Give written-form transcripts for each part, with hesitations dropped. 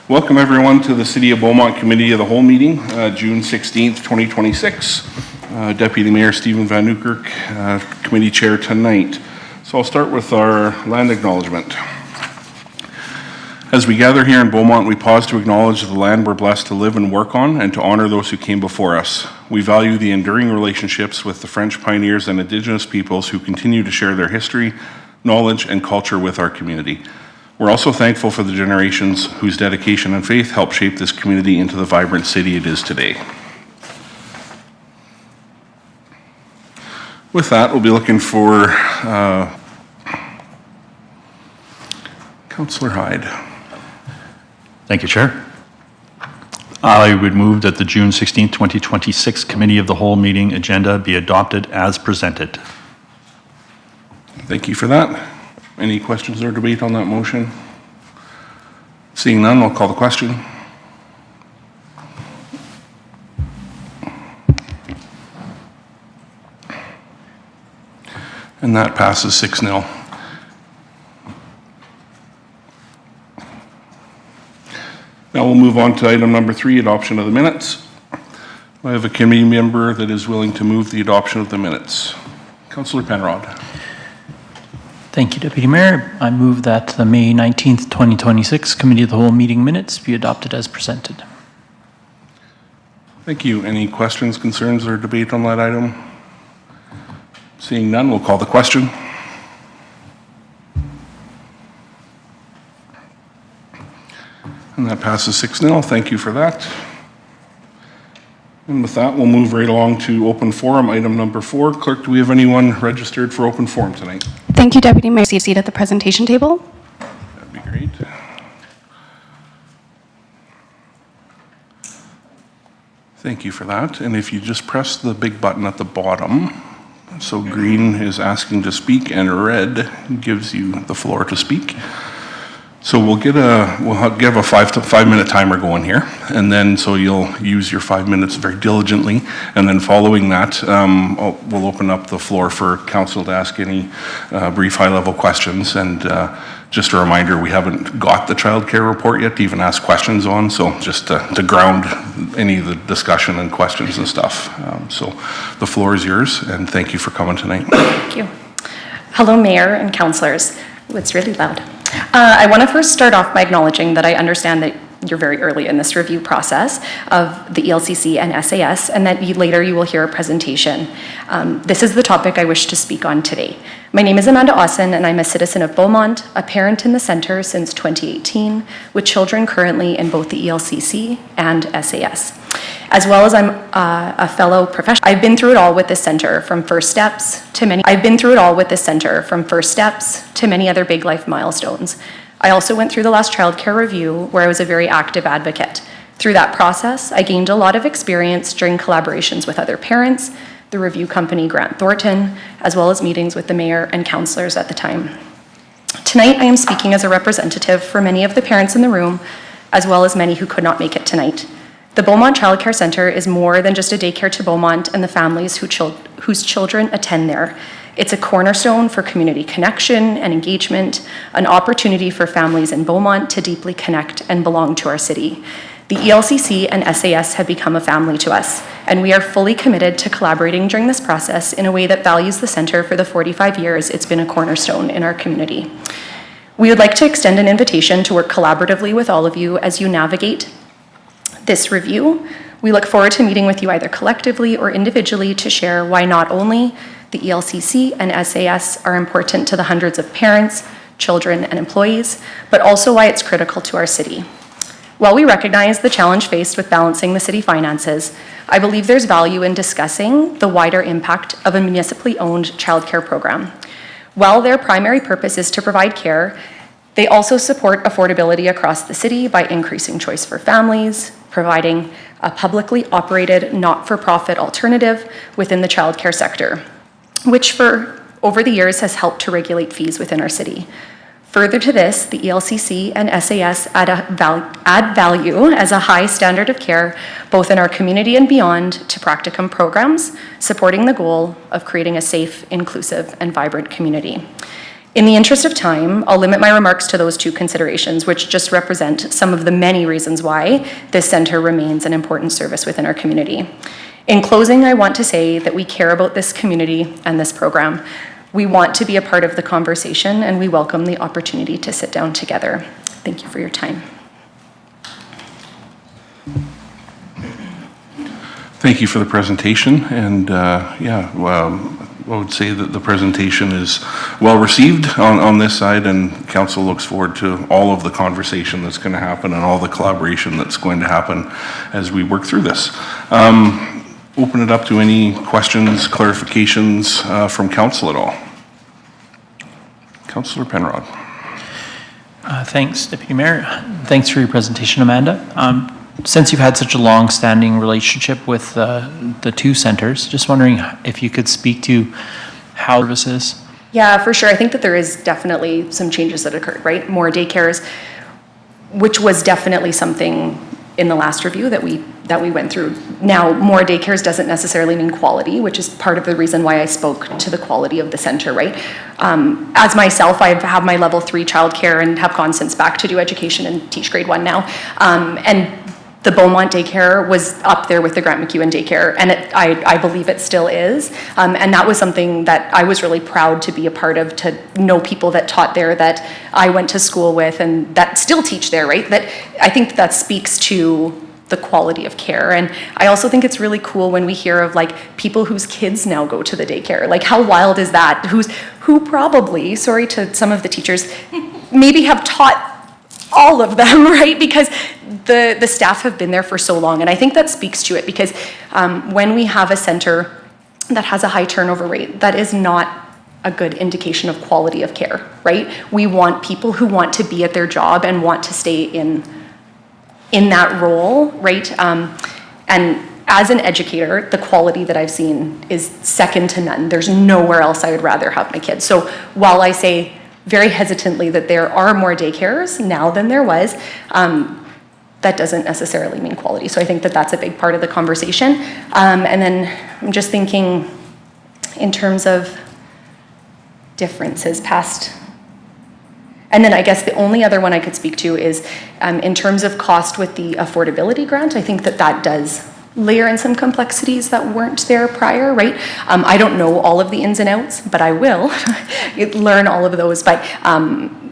Welcome everyone to the City of Beaumont Committee of the Whole meeting, June 16th, 2026. Deputy Mayor Stephen Van Newkirk, committee chair tonight. So I'll start with our land acknowledgement. As we gather here in Beaumont, we pause to acknowledge the land we're blessed to live and work on and to honor those who came before us. We value the enduring relationships with the French pioneers and Indigenous peoples who continue to share their history, knowledge, and culture with our community. We're also thankful for the generations whose dedication and faith helped shape this community into the vibrant city it is today. With that, we'll be looking for Councillor Hyde. Thank you, Chair. I would move that the June 16, 2026 Committee of the Whole meeting agenda be adopted as presented. Thank you for that. Any questions or debate on that motion? Seeing none, I'll call the question. And that passes 6-0. Now we'll move on to item number 3, adoption of the minutes. I have a committee member that is willing to move the adoption of the minutes. Councillor Penrod. Thank you, Deputy Mayor. I move that the May 19th, 2026 Committee of the Whole meeting minutes be adopted as presented. Thank you. Any questions, concerns, or debate on that item? Seeing none, we'll call the question. And that passes 6-0. Thank you for that. And with that, we'll move right along to open forum, item number 4. Clerk, do we have anyone registered for open forum tonight? Thank you, Deputy Mayor. See a seat at the presentation table. That'd be great. Thank you for that. And if you just press the big button at the bottom, so green is asking to speak and red gives you the floor to speak. So we'll give a 5-minute timer going here, and then so you'll use your 5 minutes very diligently, and then following that, we'll open up the floor for council to ask any brief high-level questions. And just a reminder, we haven't got the child care report yet to even ask questions on, so just to ground any of the discussion and questions and stuff. So the floor is yours, and thank you for coming tonight. Thank you. Hello, Mayor and councillors. Ooh, it's really loud. I want to first start off by acknowledging that I understand that you're very early in this review process of the ELCC and SAS, and that later you will hear a presentation. This is the topic I wish to speak on today. My name is Amanda Austin, and I'm a citizen of Beaumont, a parent in the centre since 2018, with children currently in both the ELCC and SAS. As well as I'm a fellow professional. I've been through it all with this centre, from first steps to many other big life milestones. I also went through the last childcare review, where I was a very active advocate. Through that process, I gained a lot of experience during collaborations with other parents, the review company Grant Thornton, as well as meetings with the mayor and councillors at the time. Tonight, I am speaking as a representative for many of the parents in the room, as well as many who could not make it tonight. The Beaumont Child Care Centre is more than just a daycare to Beaumont and the families whose children attend there. It's a cornerstone for community connection and engagement, an opportunity for families in Beaumont to deeply connect and belong to our city. The ELCC and SAS have become a family to us, and we are fully committed to collaborating during this process in a way that values the centre for the 45 years it's been a cornerstone in our community. We would like to extend an invitation to work collaboratively with all of you as you navigate this review. We look forward to meeting with you either collectively or individually to share why not only the ELCC and SAS are important to the hundreds of parents, children, and employees, but also why it's critical to our city. While we recognize the challenge faced with balancing the city finances, I believe there's value in discussing the wider impact of a municipally owned childcare program. While their primary purpose is to provide care, they also support affordability across the city by increasing choice for families, providing a publicly operated, not-for-profit alternative within the childcare sector, which for over the years has helped to regulate fees within our city. Further to this, the ELCC and SAS add value as a high standard of care, both in our community and beyond, to practicum programs, supporting the goal of creating a safe, inclusive, and vibrant community. In the interest of time, I'll limit my remarks to those two considerations, which just represent some of the many reasons why this center remains an important service within our community. In closing, I want to say that we care about this community and this program. We want to be a part of the conversation, and we welcome the opportunity to sit down together. Thank you for your time. Thank you for the presentation, and I would say that the presentation is well received on this side, and council looks forward to all of the conversation that's going to happen and all the collaboration that's going to happen as we work through this. Open it up to any questions, clarifications from council at all. Councillor Penrod. Thanks, Deputy Mayor. Thanks for your presentation, Amanda. Since you've had such a long-standing relationship with the two centers, just wondering if you could speak to how services. Yeah, for sure. I think that there is definitely some changes that occurred, right? More daycares, which was definitely something in the last review that we went through. Now, more daycares doesn't necessarily mean quality, which is part of the reason why I spoke to the quality of the center, right? As myself, I have my level 3 childcare and have gone since back to do education and teach grade 1 now. And the Beaumont daycare was up there with the Grant McEwen daycare, and I believe it still is. And that was something that I was really proud to be a part of, to know people that taught there, that I went to school with, and that still teach there, right? That I think that speaks to the quality of care. And I also think it's really cool when we hear of like people whose kids now go to the daycare. Like, how wild is that? Who probably, sorry to some of the teachers, maybe have taught all of them, right? Because the staff have been there for so long. And I think that speaks to it, because when we have a center that has a high turnover rate, that is not a good indication of quality of care, right? We want people who want to be at their job and want to stay in that role, right? And as an educator, the quality that I've seen is second to none. There's nowhere else I would rather have my kids. So while I say very hesitantly that there are more daycares now than there was, that doesn't necessarily mean quality. So I think that that's a big part of the conversation. And then I'm just thinking in terms of differences past. And then I guess the only other one I could speak to is in terms of cost with the affordability grant. I think that that does layer in some complexities that weren't there prior, right? I don't know all of the ins and outs, but I will learn all of those. But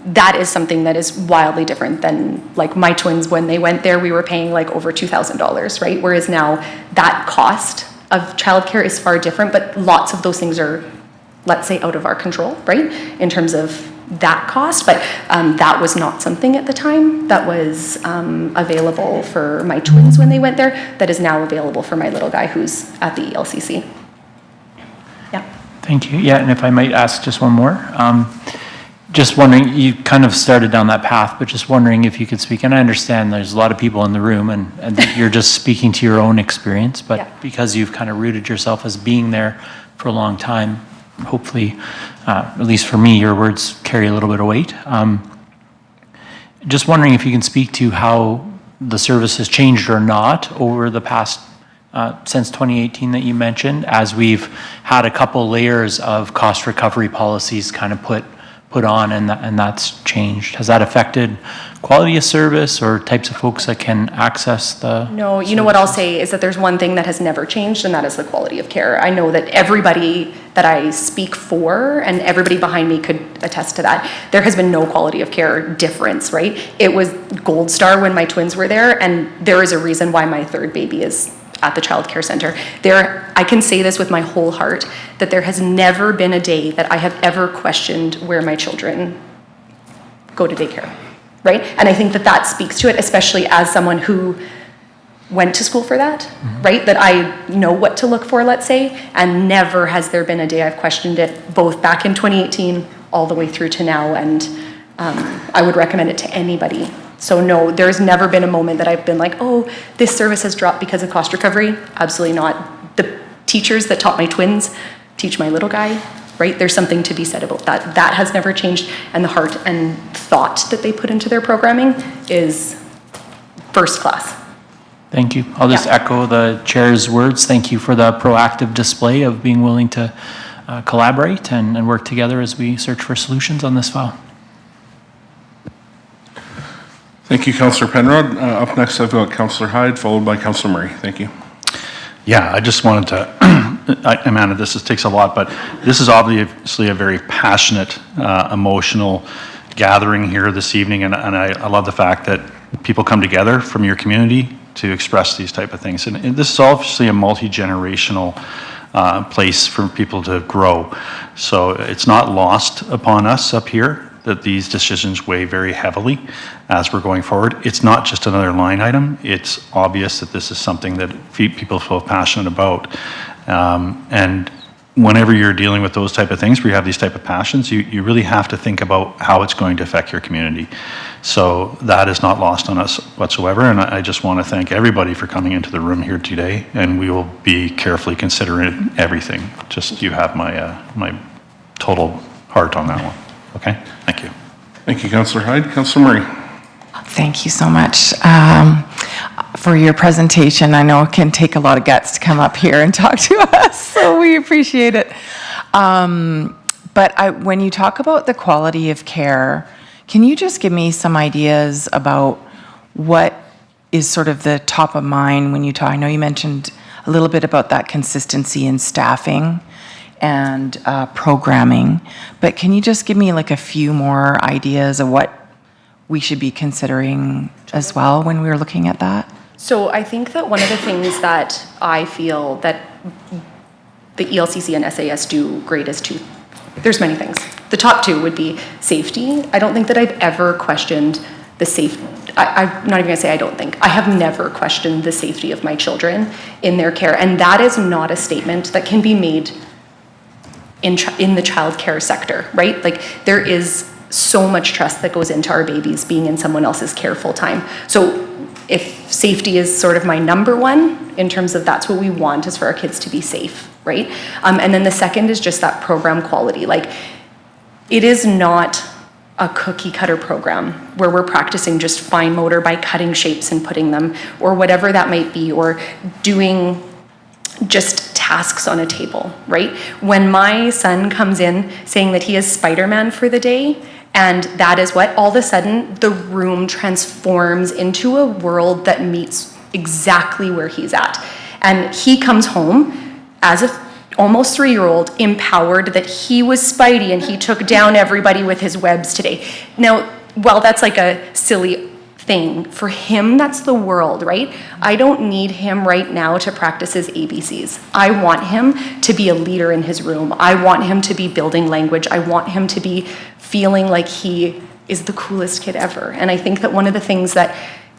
that is something that is wildly different than like my twins. When they went there, we were paying like over $2,000, right? Whereas now that cost of childcare is far different, but lots of those things are, let's say, out of our control, right? In terms of that cost, but that was not something at the time that was available for my twins when they went there, that is now available for my little guy who's at the ELCC. Yeah. Thank you. Yeah, and if I might ask just one more. Just wondering, you kind of started down that path, but just wondering if you could speak, and I understand there's a lot of people in the room and you're just speaking to your own experience, but yeah, because you've kind of rooted yourself as being there for a long time, hopefully, at least for me, your words carry a little bit of weight. Just wondering if you can speak to how the service has changed or not over the past, since 2018 that you mentioned, as we've had a couple layers of cost recovery policies kind of put on, and that's changed. Has that affected quality of service or types of folks that can access the No, you know what I'll say is that there's one thing that has never changed, and that is the quality of care. I know that everybody that I speak for and everybody behind me could attest to that. There has been no quality of care difference, right? It was gold star when my twins were there, and there is a reason why my third baby is at the child care center. I can say this with my whole heart, that there has never been a day that I have ever questioned where my children go to daycare, right? And I think that that speaks to it, especially as someone who went to school for that, right? That I know what to look for, let's say, and never has there been a day I've questioned it, both back in 2018 all the way through to now, and I would recommend it to anybody. So no, there's never been a moment that I've been like, oh, this service has dropped because of cost recovery. Absolutely not. The teachers that taught my twins teach my little guy, right? There's something to be said about that. That has never changed, and the heart and thought that they put into their programming is first class. Thank you. I'll just echo the chair's words. Thank you for the proactive display of being willing to collaborate and work together as we search for solutions on this file. Thank you, Councillor Penrod. Up next, I've got Councillor Hyde, followed by Councillor Murray. Thank you. Yeah, I just wanted to, Amanda, this takes a lot, but this is obviously a very passionate, emotional gathering here this evening, and I love the fact that people come together from your community to express these type of things. And this is obviously a multi-generational place for people to grow. So it's not lost upon us up here that these decisions weigh very heavily as we're going forward. It's not just another line item. It's obvious that this is something that people feel passionate about. And whenever you're dealing with those type of things, where you have these type of passions, you really have to think about how it's going to affect your community. So that is not lost on us whatsoever. And I just want to thank everybody for coming into the room here today. And we will be carefully considering everything. Just you have my, my total heart on that one. Okay, thank you. Thank you, Councillor Hyde. Councillor Murray. Thank you so much for your presentation. I know it can take a lot of guts to come up here and talk to us, so we appreciate it. But when you talk about the quality of care, can you just give me some ideas about what is sort of the top of mind when you talk? I know you mentioned a little bit about that consistency in staffing and programming, but can you just give me like a few more ideas of what we should be considering as well when we're looking at that? So I think that one of the things that I feel that the ELCC and SAS do great is there's many things. The top two would be safety. I don't think that I've ever questioned the safety. I'm not even gonna say I don't think. I have never questioned the safety of my children in their care. And that is not a statement that can be made in the childcare sector, right? Like there is so much trust that goes into our babies being in someone else's care full time. So if safety is sort of my number one in terms of that's what we want is for our kids to be safe, right? And then the second is just that program quality. Like it is not a cookie cutter program where we're practicing just fine motor by cutting shapes and putting them or whatever that might be, or doing just tasks on a table, right? When my son comes in saying that he is Spider-Man for the day, and that is what, all of a sudden, the room transforms into a world that meets exactly where he's at. And he comes home as a almost 3-year-old, empowered that he was Spidey and he took down everybody with his webs today. Now, while that's like a silly thing, for him, that's the world, right? I don't need him right now to practice his ABCs. I want him to be a leader in his room. I want him to be building language. I want him to be feeling like he is the coolest kid ever. And I think that one of the things that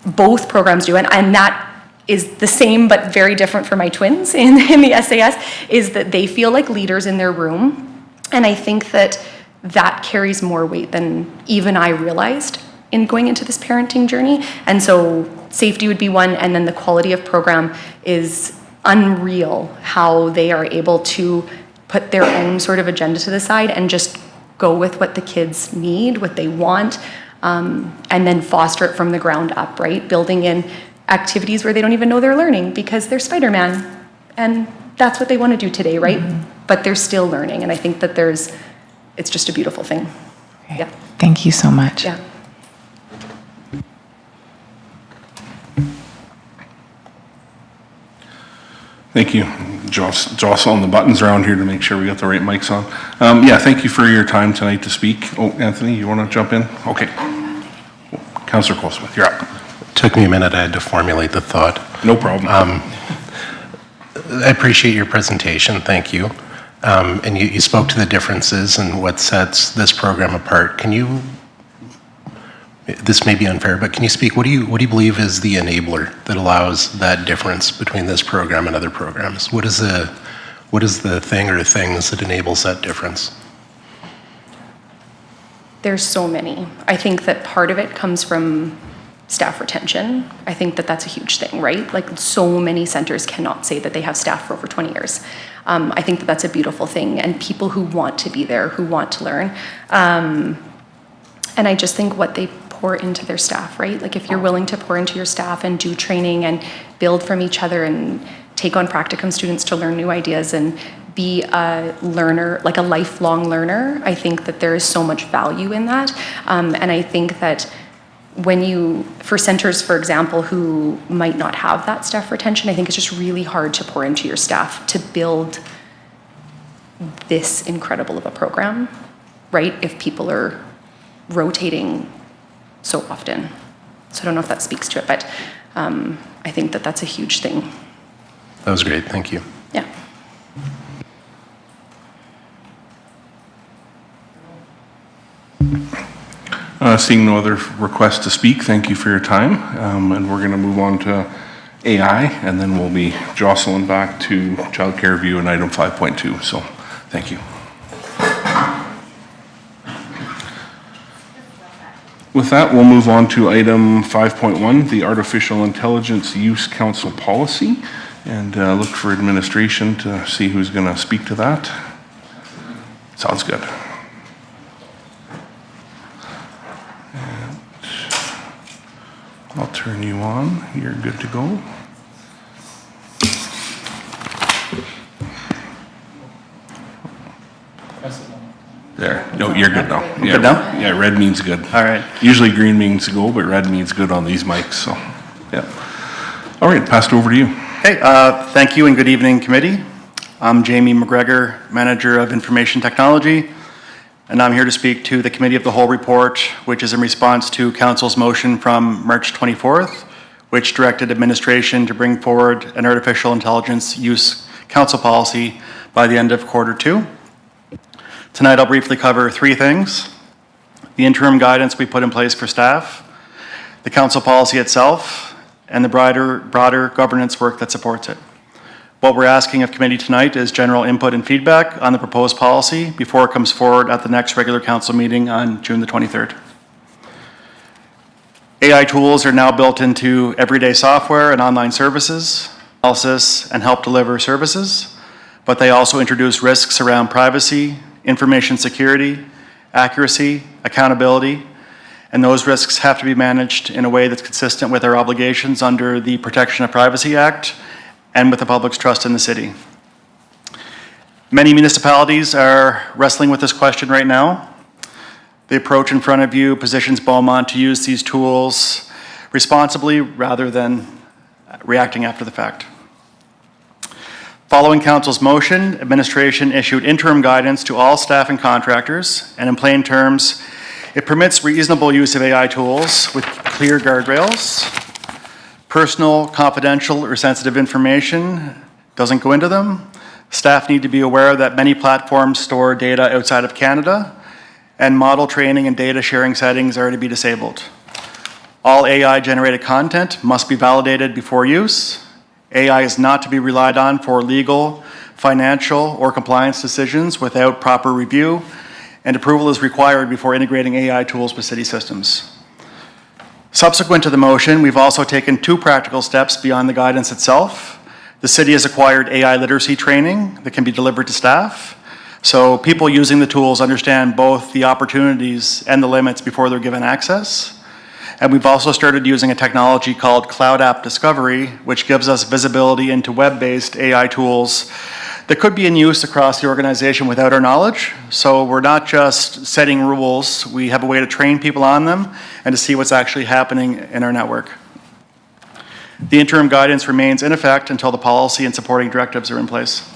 both programs do, and that is the same but very different for my twins in the SAS, is that they feel like leaders in their room. And I think that that carries more weight than even I realized in going into this parenting journey. And so safety would be one, and then the quality of program is unreal, how they are able to put their own sort of agenda to the side and just go with what the kids need, what they want, and then foster it from the ground up, right? Building in activities where they don't even know they're learning because they're Spider-Man, and that's what they want to do today, right? Mm-hmm. But they're still learning, and I think that it's just a beautiful thing. Okay. Yeah. Thank you so much. Yeah. Thank you. Jostling the buttons around here to make sure we got the right mics on. Yeah, thank you for your time tonight to speak. Oh, Anthony, you want to jump in? Okay. Councillor Colesmith, you're up. Took me a minute. I had to formulate the thought. No problem. I appreciate your presentation. Thank you. And you spoke to the differences and what sets this program apart. Can you, this may be unfair, but can you speak, what do you believe is the enabler that allows that difference between this program and other programs? What is the thing or things that enables that difference? There's so many. I think that part of it comes from staff retention. I think that that's a huge thing, right? Like so many centers cannot say that they have staff for over 20 years. I think that that's a beautiful thing, and people who want to be there, who want to learn. And I just think what they pour into their staff, right? Like if you're willing to pour into your staff and do training and build from each other and take on practicum students to learn new ideas and be a learner, like a lifelong learner. I think that there is so much value in that. And I think that for centers, for example, who might not have that staff retention, I think it's just really hard to pour into your staff to build this incredible of a program, right? If people are rotating so often. So I don't know if that speaks to it, but I think that that's a huge thing. That was great. Thank you. Yeah. Seeing no other requests to speak, thank you for your time. And we're going to move on to AI, and then we'll be jostling back to childcare review and item 5.2. So thank you. With that, we'll move on to item 5.1, the Artificial Intelligence Use Council Policy, and look for administration to see who's going to speak to that. Sounds good. And I'll turn you on. You're good to go. There. No, you're good now. Yeah, Good now? Yeah, red means good. All right. Usually green means go, but red means good on these mics, so, yeah. All right, passed over to you. Okay, thank you and good evening, committee. I'm Jamie McGregor, Manager of Information Technology, and I'm here to speak to the Committee of the Whole report, which is in response to Council's motion from March 24th, which directed administration to bring forward an Artificial Intelligence Use Council policy by the end of Q2. Tonight, I'll briefly cover three things: the interim guidance we put in place for staff, the council policy itself, and the broader governance work that supports it. What we're asking of committee tonight is general input and feedback on the proposed policy before it comes forward at the next regular council meeting on June the 23rd. AI tools are now built into everyday software and online services, analysis, and help deliver services, but they also introduce risks around privacy, information security, accuracy, accountability, and those risks have to be managed in a way that's consistent with our obligations under the Protection of Privacy Act and with the public's trust in the city. Many municipalities are wrestling with this question right now. The approach in front of you positions Beaumont to use these tools responsibly rather than reacting after the fact. Following council's motion, administration issued interim guidance to all staff and contractors, and in plain terms, it permits reasonable use of AI tools with clear guardrails. Personal, confidential, or sensitive information doesn't go into them. Staff need to be aware that many platforms store data outside of Canada, and model training and data sharing settings are to be disabled. All AI-generated content must be validated before use. AI is not to be relied on for legal, financial, or compliance decisions without proper review, and approval is required before integrating AI tools with city systems. Subsequent to the motion, we've also taken two practical steps beyond the guidance itself. The city has acquired AI literacy training that can be delivered to staff, so people using the tools understand both the opportunities and the limits before they're given access. And we've also started using a technology called Cloud App Discovery, which gives us visibility into web-based AI tools that could be in use across the organization without our knowledge. So we're not just setting rules, we have a way to train people on them and to see what's actually happening in our network. The interim guidance remains in effect until the policy and supporting directives are in place.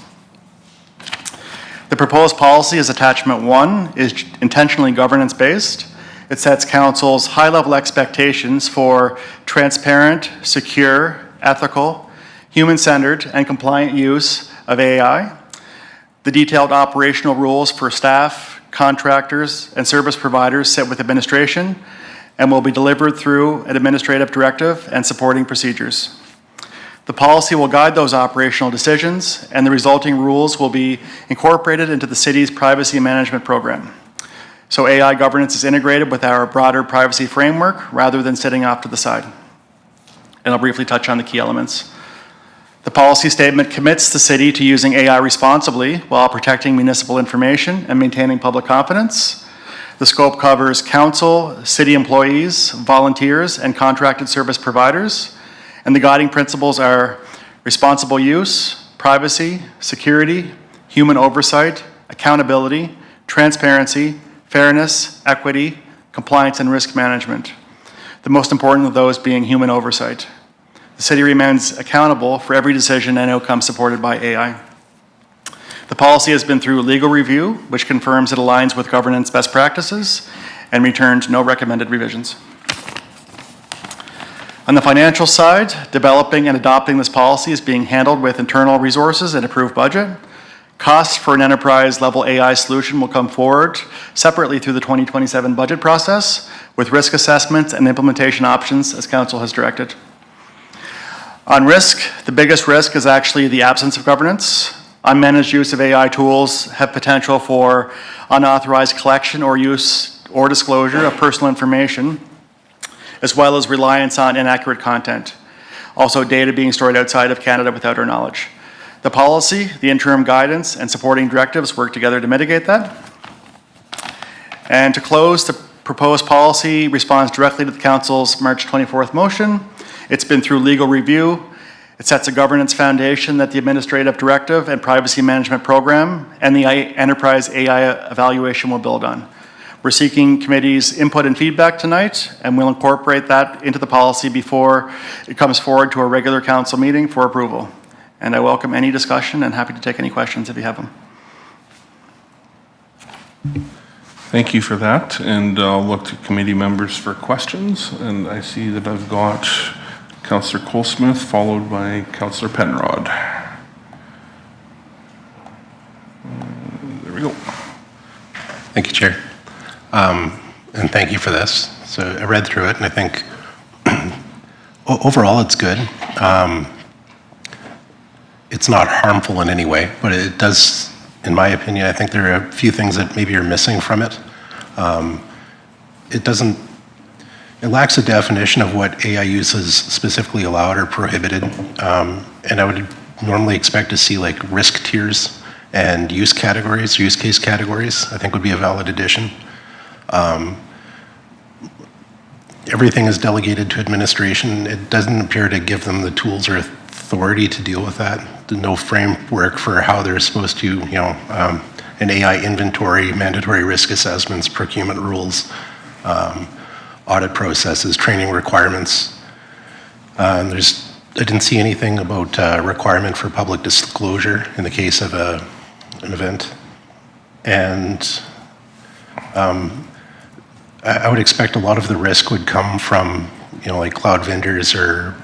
The proposed policy as attachment 1 is intentionally governance-based. It sets council's high-level expectations for transparent, secure, ethical, human-centered, and compliant use of AI. The detailed operational rules for staff, contractors, and service providers sit with administration and will be delivered through an administrative directive and supporting procedures. The policy will guide those operational decisions, and the resulting rules will be incorporated into the city's privacy management program. So AI governance is integrated with our broader privacy framework rather than sitting off to the side. And I'll briefly touch on the key elements. The policy statement commits the city to using AI responsibly while protecting municipal information and maintaining public confidence. The scope covers council, city employees, volunteers, and contracted service providers. And the guiding principles are responsible use, privacy, security, human oversight, accountability, transparency, fairness, equity, compliance, and risk management. The most important of those being human oversight. The city remains accountable for every decision and outcome supported by AI. The policy has been through legal review, which confirms it aligns with governance best practices and returned no recommended revisions. On the financial side, developing and adopting this policy is being handled with internal resources and approved budget. Costs for an enterprise-level AI solution will come forward separately through the 2027 budget process with risk assessments and implementation options as Council has directed. On risk, the biggest risk is actually the absence of governance. Unmanaged use of AI tools have potential for unauthorized collection or use or disclosure of personal information, as well as reliance on inaccurate content. Also, data being stored outside of Canada without our knowledge. The policy, the interim guidance, and supporting directives work together to mitigate that. And to close, the proposed policy responds directly to the Council's March 24th motion. It's been through legal review. It sets a governance foundation that the administrative directive and privacy management program and the enterprise AI evaluation will build on. We're seeking committee's input and feedback tonight, and we'll incorporate that into the policy before it comes forward to a regular council meeting for approval. And I welcome any discussion and happy to take any questions if you have them. Thank you for that, and I'll look to committee members for questions. And I see that I've got Councillor Colesmith, followed by Councillor Penrod. There we go. Thank you, Chair. And thank you for this. So I read through it, and I think overall it's good. It's not harmful in any way, but it does, in my opinion, I think there are a few things that maybe are missing from it. It lacks a definition of what AI use is specifically allowed or prohibited. And I would normally expect to see like risk tiers and use categories, use case categories, I think would be a valid addition. Everything is delegated to administration. It doesn't appear to give them the tools or authority to deal with that. There's no framework for how they're supposed to, an AI inventory, mandatory risk assessments, procurement rules, audit processes, training requirements. I didn't see anything about requirement for public disclosure in the case of an event. And I would expect a lot of the risk would come from, like cloud vendors or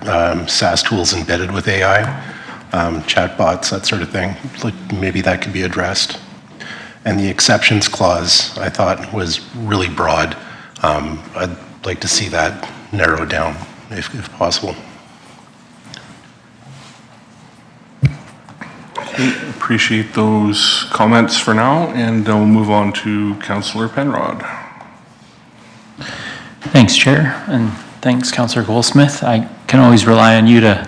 SaaS tools embedded with AI, chatbots, that sort of thing. Like maybe that could be addressed. And the exceptions clause, I thought, was really broad. I'd like to see that narrowed down, if possible. Appreciate those comments for now, and we'll move on to Councillor Penrod. Thanks, Chair, and thanks, Councillor Goldsmith. I can always rely on you to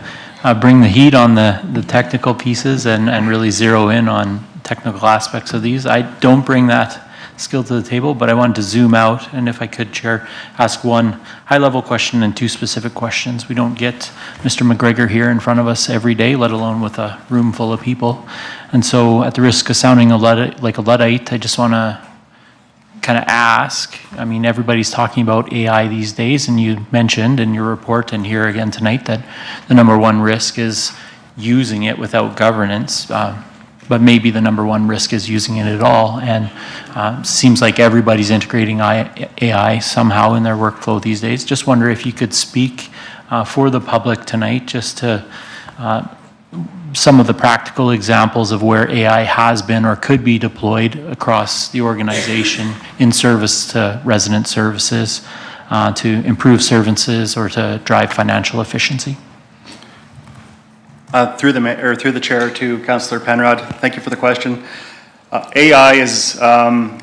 bring the heat on the technical pieces and really zero in on technical aspects of these. I don't bring that skill to the table, but I wanted to zoom out, and if I could, Chair, ask one high-level question and two specific questions. We don't get Mr. McGregor here in front of us every day, let alone with a room full of people. And so at the risk of sounding like a Luddite, I just want to kind of ask, I mean, everybody's talking about AI these days, and you mentioned in your report and here again tonight that the number one risk is using it without governance. But maybe the number one risk is using it at all. And seems like everybody's integrating AI somehow in their workflow these days. Just wonder if you could speak for the public tonight just to some of the practical examples of where AI has been or could be deployed across the organization in service to resident services, to improve services or to drive financial efficiency. Through the chair to Councillor Penrod, thank you for the question. AI is,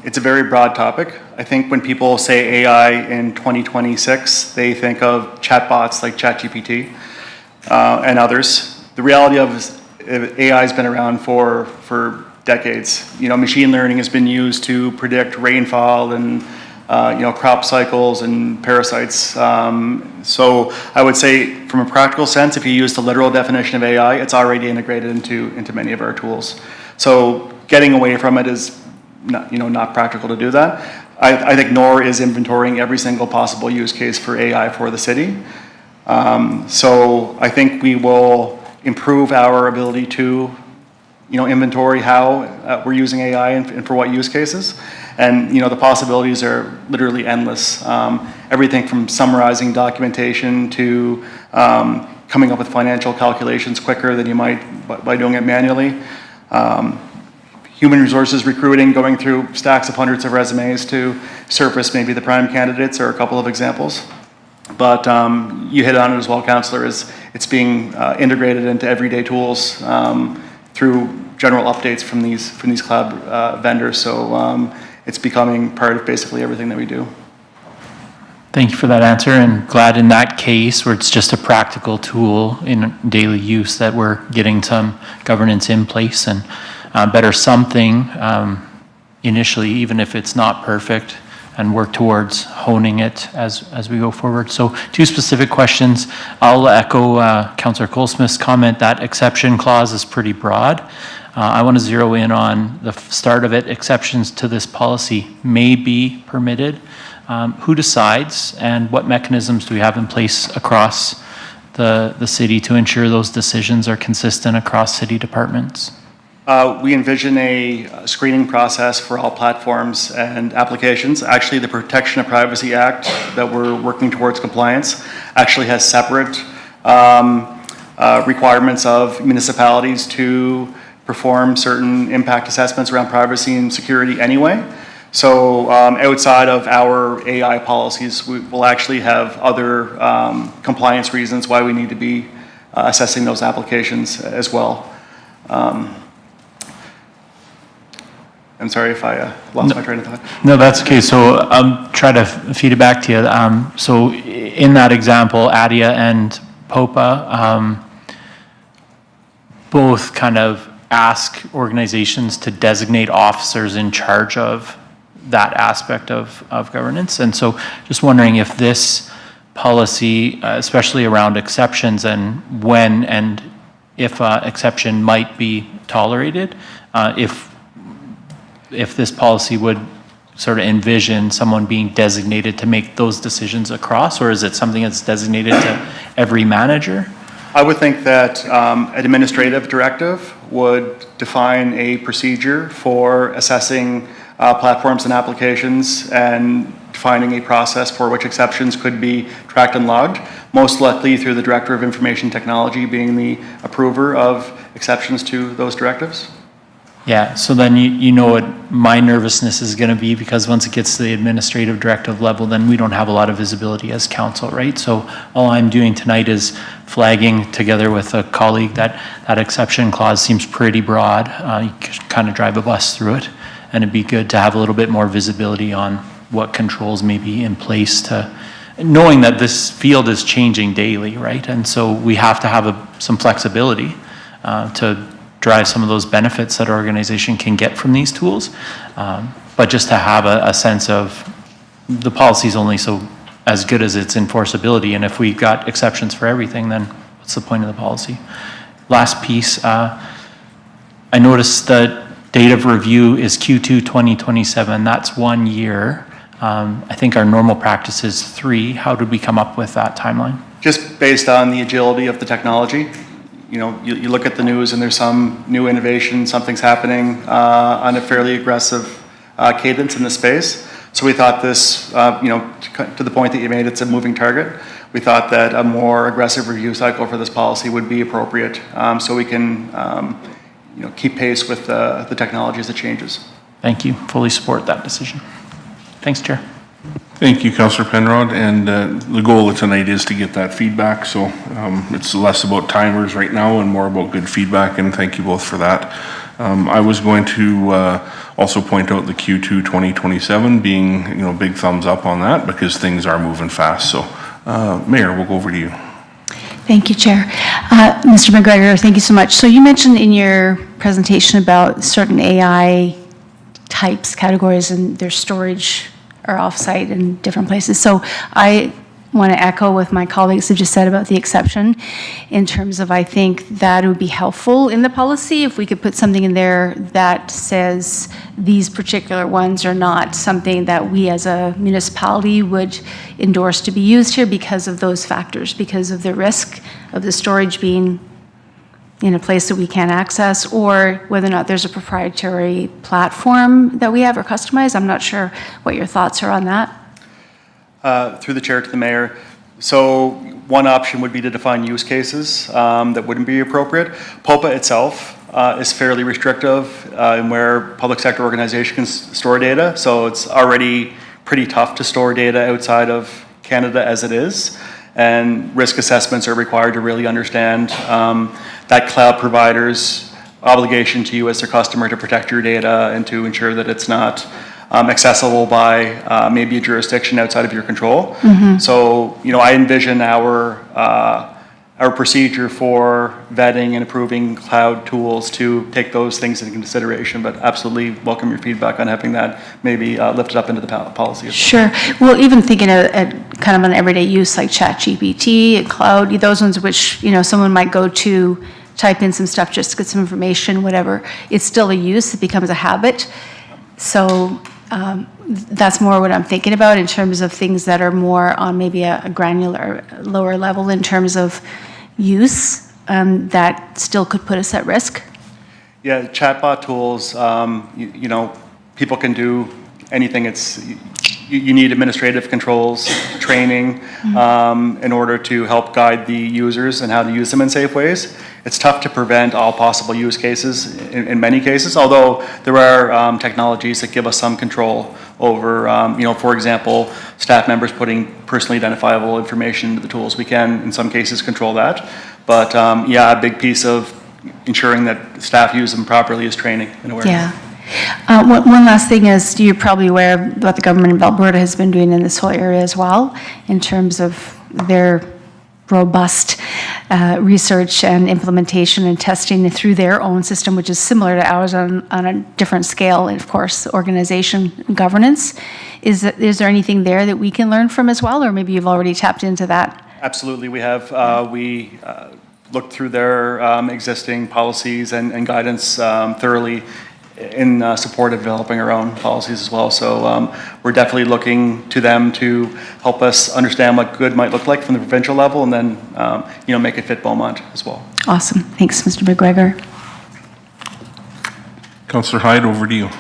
it's a very broad topic. I think when people say AI in 2026, they think of chatbots like ChatGPT and others. The reality of AI has been around for decades. Machine learning has been used to predict rainfall and crop cycles and parasites. So I would say from a practical sense, if you use the literal definition of AI, it's already integrated into many of our tools. So getting away from it is not, not practical to do that. I think NOR is inventorying every single possible use case for AI for the city. So I think we will improve our ability to, inventory how we're using AI and for what use cases. And, the possibilities are literally endless. Everything from summarizing documentation to coming up with financial calculations quicker than you might by doing it manually. Human resources recruiting, going through stacks of hundreds of resumes to surface maybe the prime candidates are a couple of examples. But you hit on it as well, Councillor, is it's being integrated into everyday tools through general updates from these cloud vendors. So it's becoming part of basically everything that we do. Thank you for that answer, and glad in that case where it's just a practical tool in daily use that we're getting some governance in place and better something initially, even if it's not perfect, and work towards honing it as we go forward. So 2 specific questions. I'll echo Councillor Colesmith's comment that exception clause is pretty broad. I want to zero in on the start of it. Exceptions to this policy may be permitted. Who decides, and what mechanisms do we have in place across the city to ensure those decisions are consistent across city departments? We envision a screening process for all platforms and applications. Actually, the Protection of Privacy Act that we're working towards compliance actually has separate requirements of municipalities to perform certain impact assessments around privacy and security anyway. So outside of our AI policies, we will actually have other compliance reasons why we need to be assessing those applications as well. I'm sorry if I lost my train of thought. No, that's okay. So I'll try to feed it back to you. So in that example, ADIA and POPA both kind of ask organizations to designate officers in charge of that aspect of governance. And so just wondering if this policy, especially around exceptions and when and if exception might be tolerated, if this policy would sort of envision someone being designated to make those decisions across, or is it something that's designated to every manager? I would think that an administrative directive would define a procedure for assessing platforms and applications and defining a process for which exceptions could be tracked and logged, most likely through the Director of Information Technology being the approver of exceptions to those directives. Yeah, so then you know what my nervousness is going to be, because once it gets to the administrative directive level, then we don't have a lot of visibility as council, right? So all I'm doing tonight is flagging together with a colleague that that exception clause seems pretty broad. You can kind of drive a bus through it, and it'd be good to have a little bit more visibility on what controls may be in place to, knowing that this field is changing daily, right? And so we have to have some flexibility to drive some of those benefits that our organization can get from these tools. But just to have a sense of the policy is only so as good as its enforceability. And if we've got exceptions for everything, then what's the point of the policy? Last piece, I noticed that date of review is Q2 2027. That's 1 year. I think our normal practice is 3. How did we come up with that timeline? Just based on the agility of the technology. You know, you look at the news and there's some new innovation, something's happening on a fairly aggressive cadence in the space. So we thought this, to the point that you made, it's a moving target. We thought that a more aggressive review cycle for this policy would be appropriate, so we can, keep pace with the technology as it changes. Thank you. Fully support that decision. Thanks, Chair. Thank you, Councillor Penrod, and the goal of tonight is to get that feedback, so it's less about timers right now and more about good feedback, and thank you both for that. I was going to also point out the Q2 2027 being, big thumbs up on that, because things are moving fast. So, Mayor, we'll go over to you. Thank you, Chair. Mr. McGregor, thank you so much. So you mentioned in your presentation about certain AI types, categories, and their storage are offsite in different places. So I want to echo what my colleagues have just said about the exception in terms of, I think that it would be helpful in the policy if we could put something in there that says these particular ones are not something that we as a municipality would endorse to be used here because of those factors, because of the risk of the storage being in a place that we can't access, or whether or not there's a proprietary platform that we have or customized. I'm not sure what your thoughts are on that. Through the chair to the mayor. So one option would be to define use cases that wouldn't be appropriate. POPA itself is fairly restrictive in where public sector organizations can store data. So it's already pretty tough to store data outside of Canada as it is. And risk assessments are required to really understand that cloud provider's obligation to you as their customer to protect your data and to ensure that it's not accessible by maybe a jurisdiction outside of your control. So, you know, I envision our procedure for vetting and approving cloud tools to take those things into consideration, but absolutely welcome your feedback on having that maybe lifted up into the policy as well. Sure. Well, even thinking at kind of an everyday use like ChatGPT and cloud, those ones which, you know, someone might go to type in some stuff just to get some information, whatever, it's still a use, it becomes a habit. So that's more what I'm thinking about in terms of things that are more on maybe a granular, lower level in terms of use that still could put us at risk. Yeah, chatbot tools, you know, people can do anything. It's you need administrative controls, training in order to help guide the users and how to use them in safe ways. It's tough to prevent all possible use cases in many cases, although there are technologies that give us some control over, you know, for example, staff members putting personally identifiable information into the tools. We can, in some cases, control that. But yeah, a big piece of ensuring that staff use them properly is training and awareness. Yeah. One last thing is, you're probably aware of what the government of Alberta has been doing in this whole area as well, in terms of their robust research and implementation and testing through their own system, which is similar to ours on a different scale, and of course, organization and governance. Is there anything there that we can learn from as well, or maybe you've already tapped into that? Absolutely, we have. We looked through their existing policies and guidance thoroughly in support of developing our own policies as well. So we're definitely looking to them to help us understand what good might look like from the provincial level, and then you know, make it fit Beaumont as well. Awesome. Thanks, Mr. McGregor. Councillor Hyde, over to you.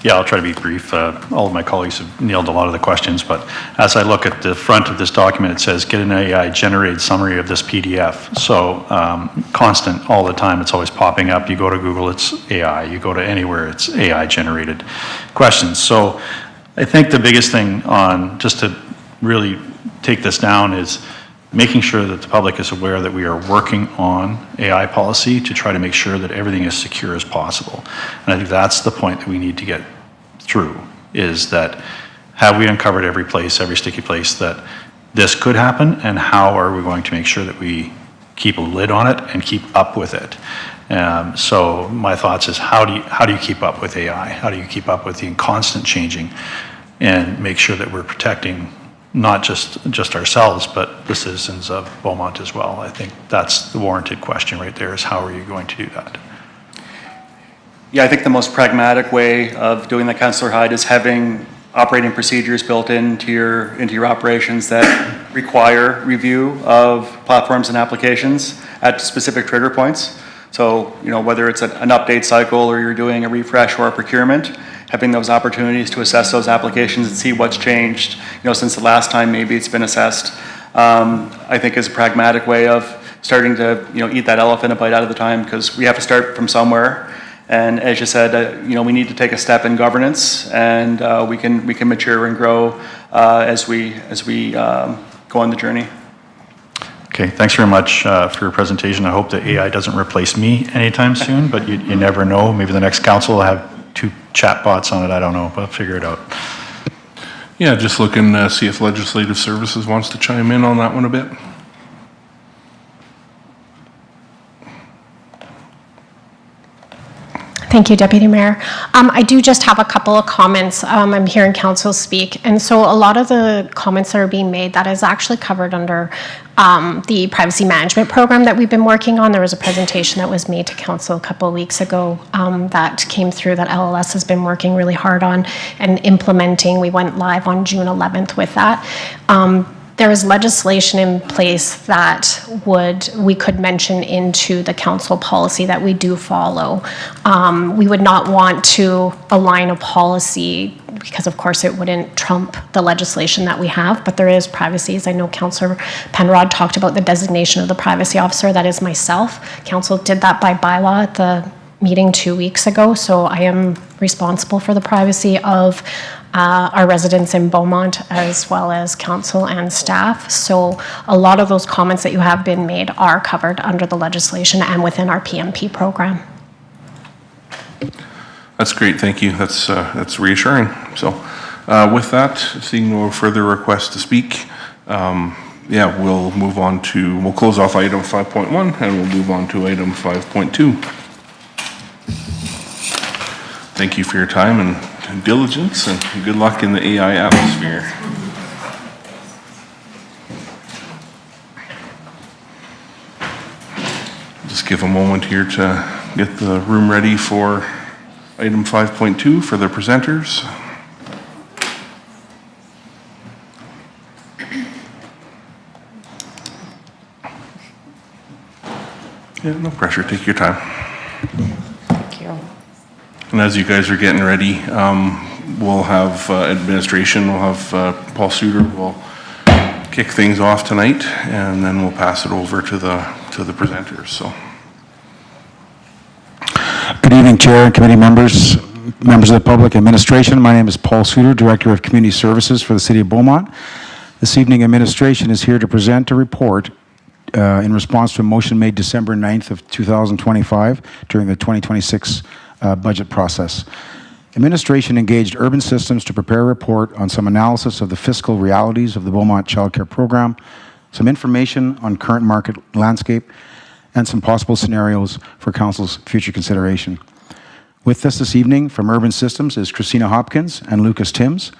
Yeah, I'll try to be brief. All of my colleagues have nailed a lot of the questions, but as I look at the front of this document, it says, get an AI-generated summary of this PDF. So constant, all the time, it's always popping up. You go to Google, it's AI. You go to anywhere, it's AI-generated questions. So I think the biggest thing on, just to really take this down, is making sure that the public is aware that we are working on AI policy to try to make sure that everything is secure as possible. And I think that's the point that we need to get through, is that have we uncovered every place, every sticky place that this could happen, and how are we going to make sure that we keep a lid on it and keep up with it? So my thoughts is, how do you keep up with AI? How do you keep up with the constant changing and make sure that we're protecting not just ourselves, but the citizens of Beaumont as well? I think that's the warranted question right there, is how are you going to do that? Yeah, I think the most pragmatic way of doing that, Councillor Hyde, is having operating procedures built into your operations that require review of platforms and applications at specific trigger points. So, you know, whether it's an update cycle or you're doing a refresh or a procurement, having those opportunities to assess those applications and see what's changed, you know, since the last time maybe it's been assessed, I think is a pragmatic way of starting to, you know, eat that elephant a bite out of the time, because we have to start from somewhere. And as you said, you know, we need to take a step in governance, and we can mature and grow as we go on the journey. Okay, thanks very much for your presentation. I hope that AI doesn't replace me anytime soon, but you never know. Maybe the next council will have 2 chatbots on it. I don't know, but I'll figure it out. Yeah, just looking to see if Legislative Services wants to chime in on that one a bit. Thank you, Deputy Mayor. I do just have a couple of comments. I'm hearing council speak, and so a lot of the comments that are being made, that is actually covered under the privacy management program that we've been working on. There was a presentation that was made to council a couple of weeks ago that came through that LLS has been working really hard on and implementing. We went live on June 11th with that. There is legislation in place that we could mention into the council policy that we do follow. We would not want to align a policy because of course it wouldn't trump the legislation that we have, but there is privacies. I know Councillor Penrod talked about the designation of the privacy officer. That is myself. Council did that by bylaw at the meeting 2 weeks ago, so I am responsible for the privacy of our residents in Beaumont as well as council and staff. So a lot of those comments that you have been made are covered under the legislation and within our PMP program. That's great, thank you. That's reassuring. So with that, seeing no further requests to speak, we'll move on to, we'll close off item 5.1 and we'll move on to item 5.2. Thank you for your time and diligence, and good luck in the AI atmosphere. Just give a moment here to get the room ready for item 5.2 for the presenters. Yeah, no pressure, take your time. Thank you. And as you guys are getting ready, we'll have administration, we'll have Paul Suter will kick things off tonight, and then we'll pass it over to the presenters. So, good evening, Chair and committee members, members of the public, administration. My name is Paul Suter, Director of Community Services for the City of Beaumont. This evening, administration is here to present a report in response to a motion made December 9th of 2025 during the 2026 budget process. Administration engaged Urban Systems to prepare a report on some analysis of the fiscal realities of the Beaumont Child Care Program, some information on current market landscape, and some possible scenarios for Council's future consideration. With us this evening from Urban Systems is Christina Hopkins and Lucas Timms.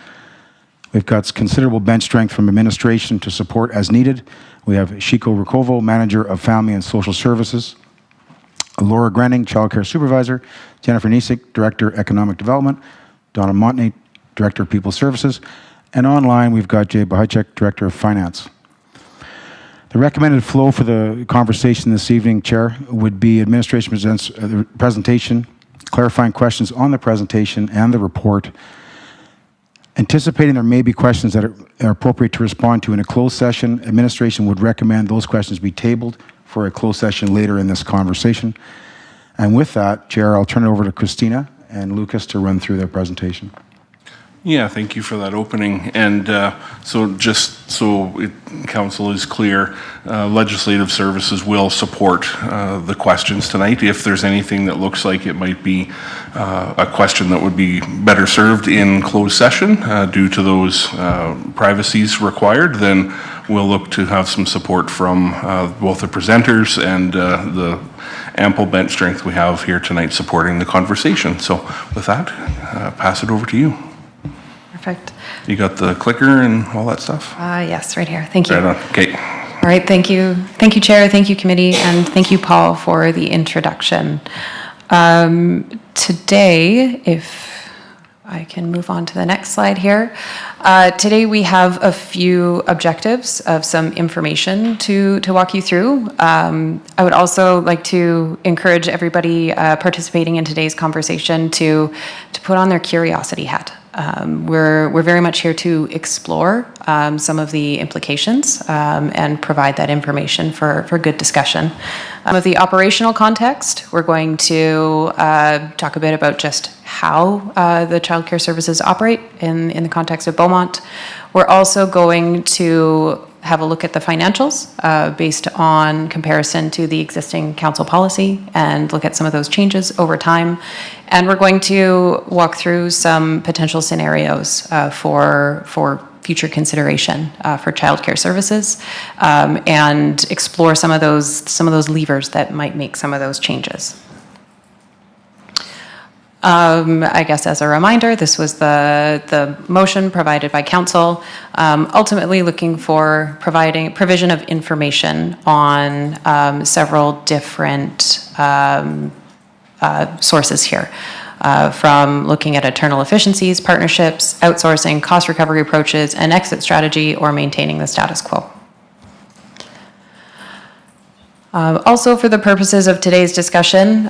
We've got considerable bench strength from administration to support as needed. We have Shiko Rukovo, Manager of Family and Social Services, Laura Grenning, Child Care Supervisor, Jennifer Nisik, Director, Economic Development, Donna Montney, Director of People Services, and online we've got Jay Bahacek, Director of Finance. The recommended flow for the conversation this evening, Chair, would be administration presents the presentation, clarifying questions on the presentation and the report, anticipating there may be questions that are appropriate to respond to in a closed session. Administration would recommend those questions be tabled for a closed session later in this conversation. And with that, Chair, I'll turn it over to Christina and Lucas to run through their presentation. yeah, thank you for that opening. And so just so Council is clear, Legislative Services will support the questions tonight. If there's anything that looks like it might be a question that would be better served in closed session due to those privacies required, then we'll look to have some support from both the presenters and the ample bench strength we have here tonight supporting the conversation. So with that, pass it over to you. Perfect. You got the clicker and all that stuff? Yes, right here. Thank you. Right on. Okay. All right, thank you. Thank you, Chair. Thank you, Committee. And thank you, Paul, for the introduction. Today, if I can move on to the next slide here. Today we have a few objectives of some information to walk you through. I would also like to encourage everybody participating in today's conversation to put on their curiosity hat. We're very much here to explore some of the implications and provide that information for good discussion. Of the operational context, we're going to talk a bit about just how the child care services operate in the context of Beaumont. We're also going to have a look at the financials based on comparison to the existing council policy and look at some of those changes over time. And we're going to walk through some potential scenarios for future consideration for child care services and explore some of those levers that might make some of those changes. I guess as a reminder, this was the motion provided by council, ultimately looking for provision of information on several different sources here. From looking at internal efficiencies, partnerships, outsourcing, cost recovery approaches, an exit strategy, or maintaining the status quo. Also, for the purposes of today's discussion,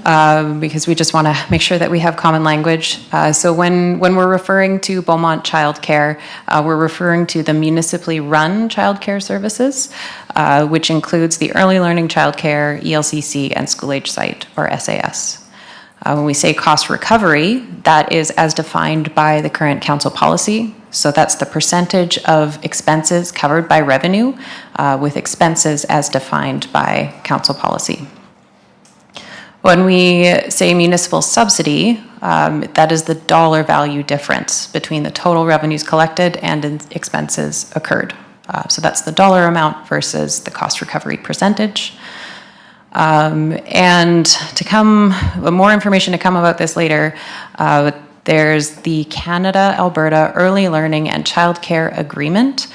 because we just want to make sure that we have common language, so when we're referring to Beaumont Childcare, we're referring to the municipally run childcare services, which includes the Early Learning Childcare, ELCC, and School Age Site, or SAS. When we say cost recovery, that is as defined by the current council policy. So that's the percentage of expenses covered by revenue, with expenses as defined by council policy. When we say municipal subsidy, that is the dollar value difference between the total revenues collected and expenses occurred. So that's the dollar amount versus the cost recovery percentage. And more information to come about this later, there's the Canada-Alberta Early Learning and Childcare Agreement,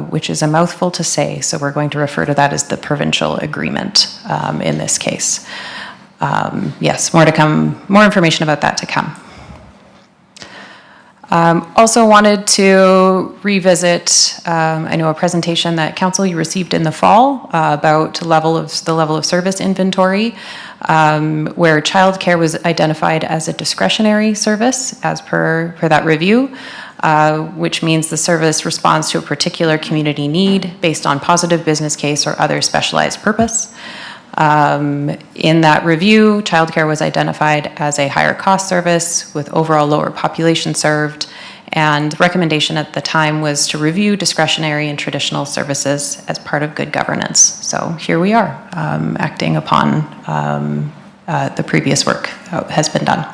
which is a mouthful to say, so we're going to refer to that as the provincial agreement in this case. Yes, more information about that to come. Also wanted to revisit, I know a presentation that council you received in the fall about the level of service inventory, where childcare was identified as a discretionary service as per that review, which means the service responds to a particular community need based on positive business case or other specialized purpose. In that review, childcare was identified as a higher cost service with overall lower population served, and the recommendation at the time was to review discretionary and traditional services as part of good governance. So here we are, acting upon the previous work that has been done.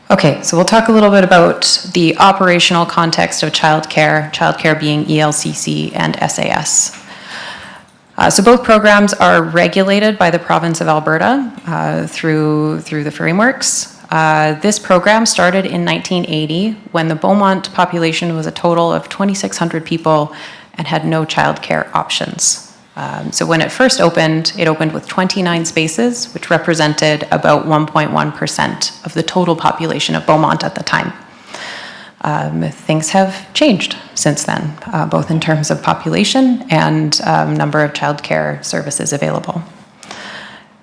Okay, so we'll talk a little bit about the operational context of childcare being ELCC and SAS. So both programs are regulated by the province of Alberta through the frameworks. This program started in 1980 when the Beaumont population was a total of 2,600 people and had no childcare options. So when it first opened, it opened with 29 spaces, which represented about 1.1% of the total population of Beaumont at the time. Things have changed since then, both in terms of population and number of childcare services available.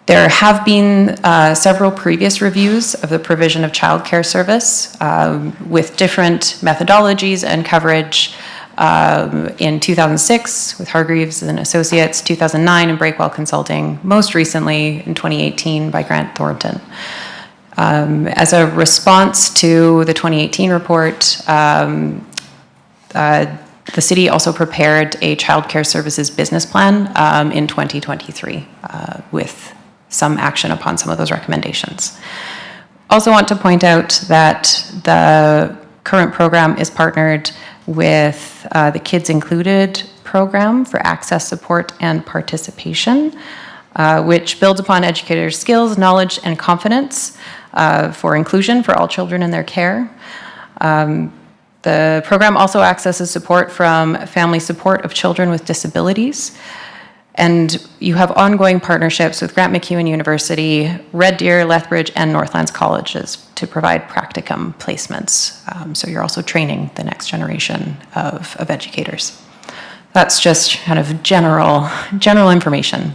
There have been several previous reviews of the provision of childcare service with different methodologies and coverage. In 2006 with Hargreaves and Associates, 2009 in Breakwell Consulting, most recently in 2018 by Grant Thornton. As a response to the 2018 report, the city also prepared a childcare services business plan in 2023 with some action upon some of those recommendations. Also want to point out that the current program is partnered with the Kids Included program for access, support, and participation, which builds upon educators' skills, knowledge, and confidence for inclusion for all children in their care. The program also accesses support from Family Support of Children with Disabilities. And you have ongoing partnerships with Grant MacEwan University, Red Deer, Lethbridge, and Northlands Colleges to provide practicum placements. So you're also training the next generation of educators. That's just kind of general information.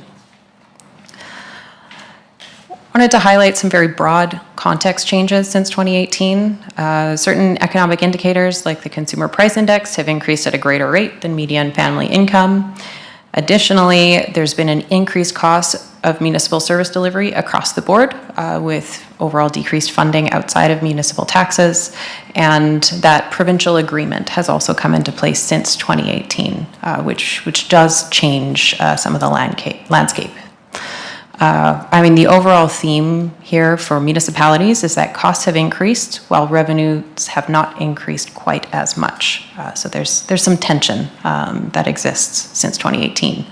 Wanted to highlight some very broad context changes since 2018. Certain economic indicators like the Consumer Price Index have increased at a greater rate than median family income. Additionally, there's been an increased cost of municipal service delivery across the board with overall decreased funding outside of municipal taxes, and that provincial agreement has also come into place since 2018, which does change some of the landscape. The overall theme here for municipalities is that costs have increased while revenues have not increased quite as much. So there's some tension that exists since 2018.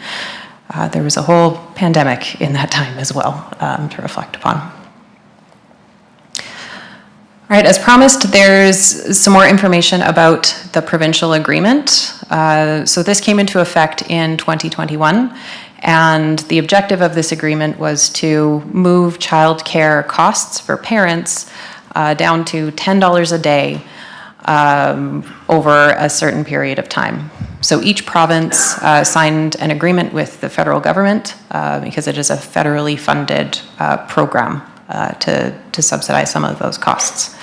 There was a whole pandemic in that time as well to reflect upon. All right, as promised, there's some more information about the provincial agreement. So this came into effect in 2021, and the objective of this agreement was to move childcare costs for parents down to $10 a day over a certain period of time. So each province signed an agreement with the federal government because it is a federally funded program to subsidize some of those costs.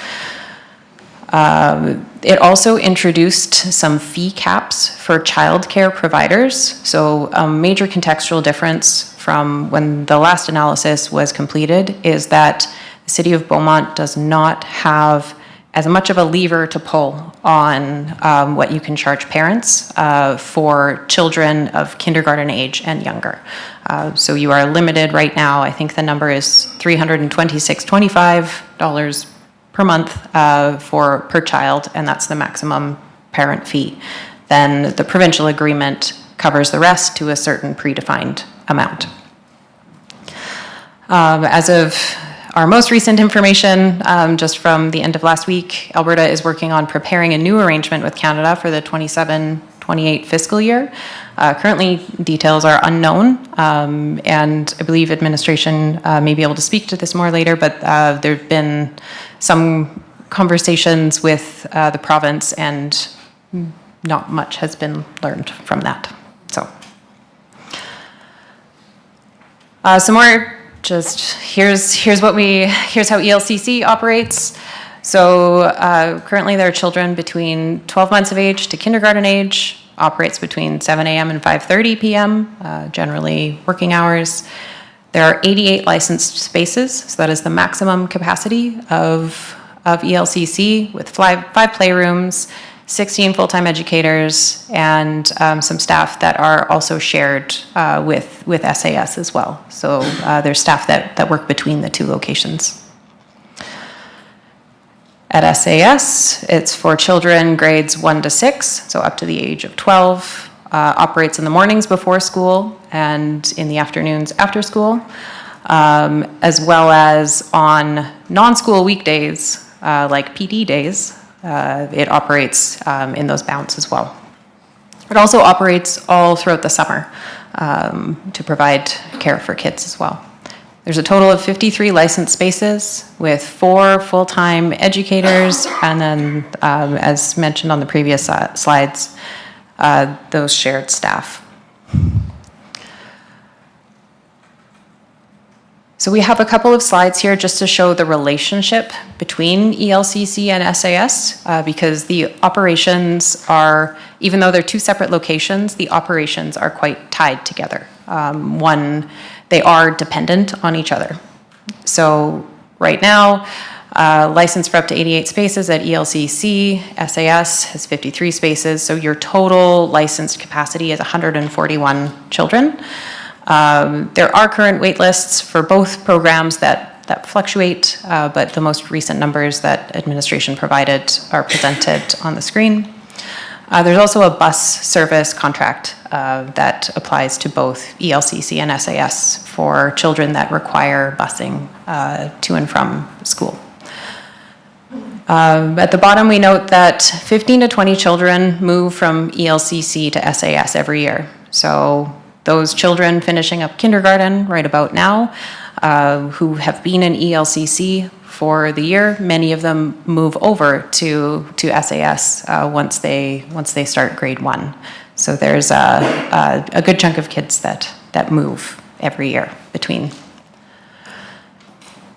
It also introduced some fee caps for childcare providers. So a major contextual difference from when the last analysis was completed is that the City of Beaumont does not have as much of a lever to pull on what you can charge parents for children of kindergarten age and younger. So you are limited right now, I think the number is $326.25 per month per child, and that's the maximum parent fee. Then the provincial agreement covers the rest to a certain predefined amount. As of our most recent information, just from the end of last week, Alberta is working on preparing a new arrangement with Canada for the 27-28 fiscal year. Currently, details are unknown, and I believe administration may be able to speak to this more later, but there have been some conversations with the province, and not much has been learned from that. So, some more. Just here's how ELCC operates. So currently there are children between 12 months of age to kindergarten age, operates between 7 a.m. and 5:30 p.m., generally working hours. There are 88 licensed spaces, so that is the maximum capacity of ELCC, with five playrooms, 16 full-time educators, and some staff that are also shared with SAS as well. So there's staff that work between the two locations. At SAS, it's for children grades 1 to 6, so up to the age of 12, operates in the mornings before school and in the afternoons after school, as well as on non-school weekdays, like PD days. It operates in those bounds as well. It also operates all throughout the summer to provide care for kids as well. There's a total of 53 licensed spaces with 4 full-time educators, and then, as mentioned on the previous slides, those shared staff. So we have a couple of slides here just to show the relationship between ELCC and SAS, because the operations are, even though they're two separate locations, the operations are quite tied together. They are dependent on each other. So right now, licensed for up to 88 spaces at ELCC, SAS has 53 spaces, so your total licensed capacity is 141 children. There are current wait lists for both programs that fluctuate, but the most recent numbers that administration provided are presented on the screen. There's also a bus service contract that applies to both ELCC and SAS for children that require busing to and from school. At the bottom, we note that 15 to 20 children move from ELCC to SAS every year. So those children finishing up kindergarten right about now, who have been in ELCC for the year, many of them move over to SAS once they start grade 1. So there's a good chunk of kids that move every year between.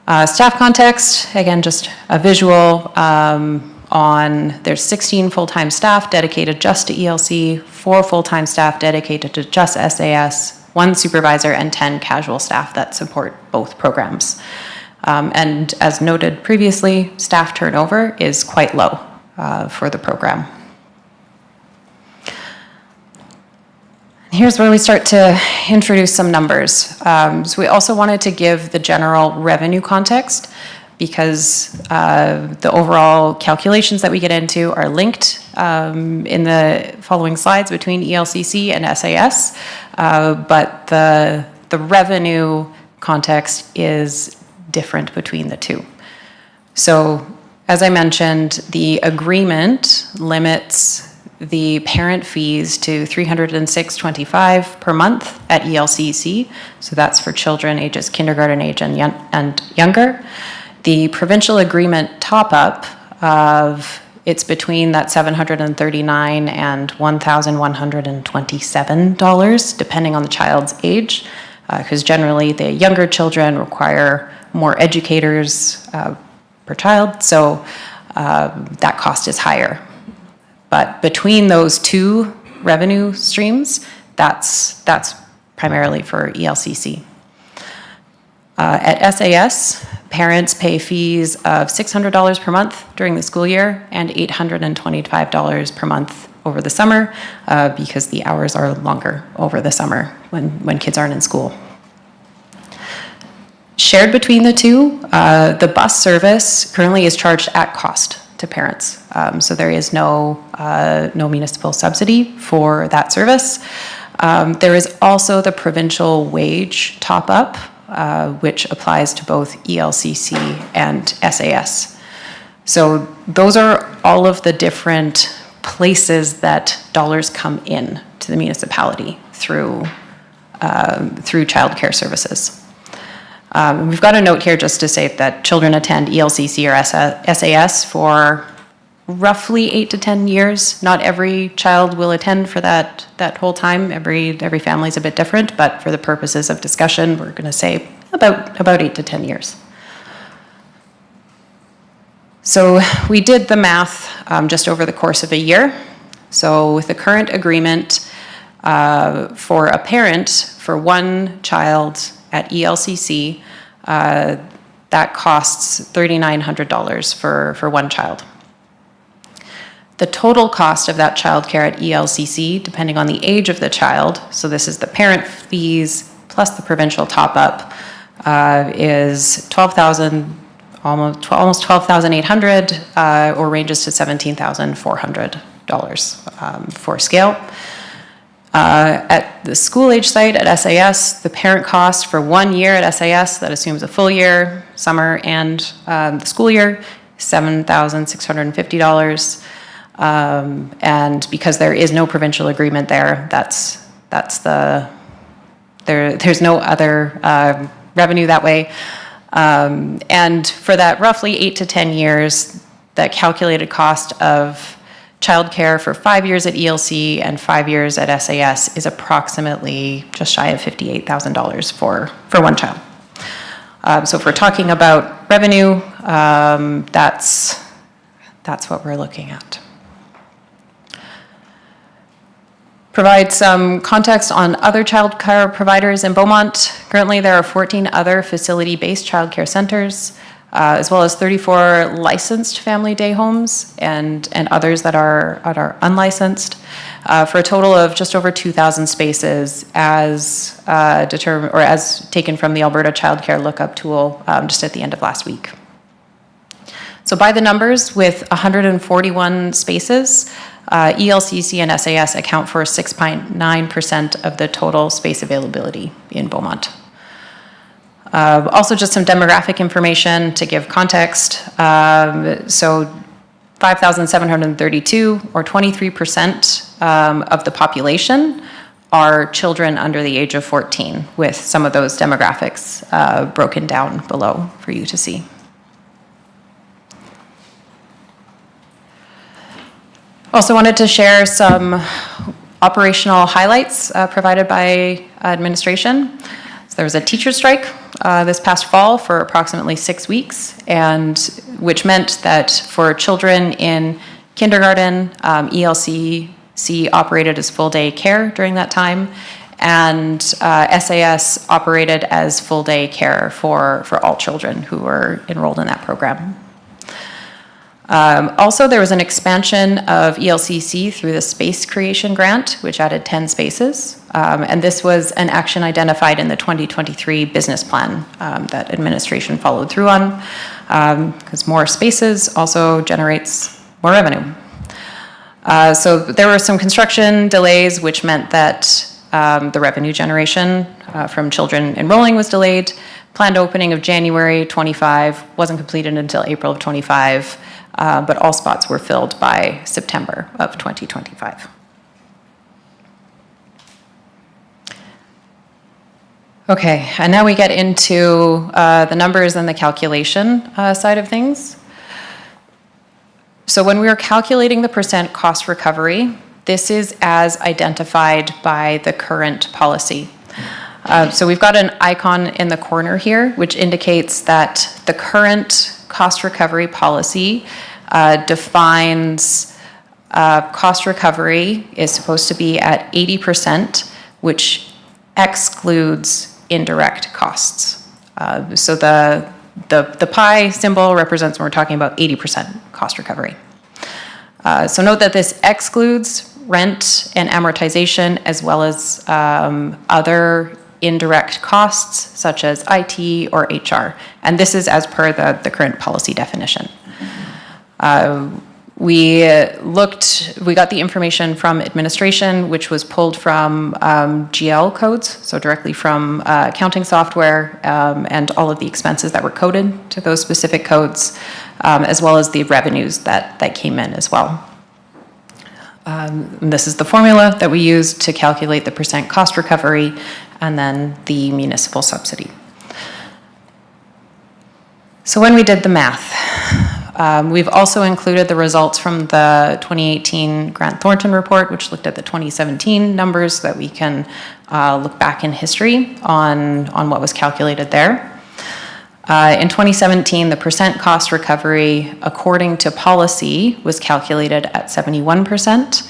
Staff context, again, just a visual there's 16 full-time staff dedicated just to ELC, 4 full-time staff dedicated to just SAS, 1 supervisor, and 10 casual staff that support both programs. And as noted previously, staff turnover is quite low for the program. Here's where we start to introduce some numbers. So we also wanted to give the general revenue context, because the overall calculations that we get into are linked in the following slides between ELCC and SAS, but the revenue context is different between the two. So as I mentioned, the agreement limits the parent fees to $306.25 per month at ELCC. So that's for children ages kindergarten age and younger. The provincial agreement top-up it's between that $739 and $1,127, depending on the child's age, because generally the younger children require more educators per child, so that cost is higher. But between those two revenue streams, that's primarily for ELCC. At SAS, parents pay fees of $600 per month during the school year and $825 per month over the summer because the hours are longer over the summer when kids aren't in school. Shared between the two, the bus service currently is charged at cost to parents. So there is no municipal subsidy for that service. There is also the provincial wage top-up, which applies to both ELCC and SAS. So those are all of the different places that dollars come in to the municipality through childcare services. We've got a note here just to say that children attend ELCC or SAS for roughly 8 to 10 years. Not every child will attend for that whole time. Every family is a bit different, but for the purposes of discussion, we're going to say about 8 to 10 years. So we did the math just over the course of a year. So with the current agreement for a parent for one child at ELCC, that costs $3,900 for one child. The total cost of that childcare at ELCC, depending on the age of the child, so this is the parent fees plus the provincial top-up, is almost $12,800, or ranges to $17,400 for scale. At the school age site at SAS, the parent cost for 1 year at SAS, that assumes a full year, summer and the school year, $7,650. And because there is no provincial agreement there, there's no other revenue that way. And for that roughly 8 to 10 years, the calculated cost of childcare for 5 years at ELC and 5 years at SAS is approximately just shy of $58,000 for one child. So if we're talking about revenue, that's what we're looking at. Provide some context on other childcare providers in Beaumont. Currently, there are 14 other facility-based childcare centers, as well as 34 licensed family day homes and others that are unlicensed, for a total of just over 2,000 spaces as taken from the Alberta Childcare Lookup tool just at the end of last week. So by the numbers, with 141 spaces, ELCC and SAS account for 6.9% of the total space availability in Beaumont. Also just some demographic information to give context. So 5,732, or 23% of the population are children under the age of 14, with some of those demographics broken down below for you to see. Also wanted to share some operational highlights provided by administration. So there was a teacher strike this past fall for approximately 6 weeks, and which meant that for children in kindergarten, ELCC operated as full-day care during that time, and SAS operated as full-day care for all children who were enrolled in that program. Also, there was an expansion of ELCC through the Space Creation Grant, which added 10 spaces. And this was an action identified in the 2023 business plan that administration followed through on, because more spaces also generates more revenue. So there were some construction delays, which meant that the revenue generation from children enrolling was delayed, Planned opening of January 25 wasn't completed until April of 25, but all spots were filled by September of 2025. Okay, and now we get into the numbers and the calculation side of things. So when we are calculating the percent cost recovery, this is as identified by the current policy. So we've got an icon in the corner here, which indicates that the current cost recovery policy defines cost recovery is supposed to be at 80%, which excludes indirect costs. So the pie symbol represents when we're talking about 80% cost recovery. So note that this excludes rent and amortization as well as other indirect costs such as IT or HR. And this is as per the current policy definition. We got the information from administration, which was pulled from GL codes, so directly from accounting software, and all of the expenses that were coded to those specific codes, as well as the revenues that came in as well. This is the formula that we use to calculate the percent cost recovery and then the municipal subsidy. So when we did the math, we've also included the results from the 2018 Grant Thornton report, which looked at the 2017 numbers so that we can look back in history on what was calculated there. In 2017, the percent cost recovery, according to policy, was calculated at 71%.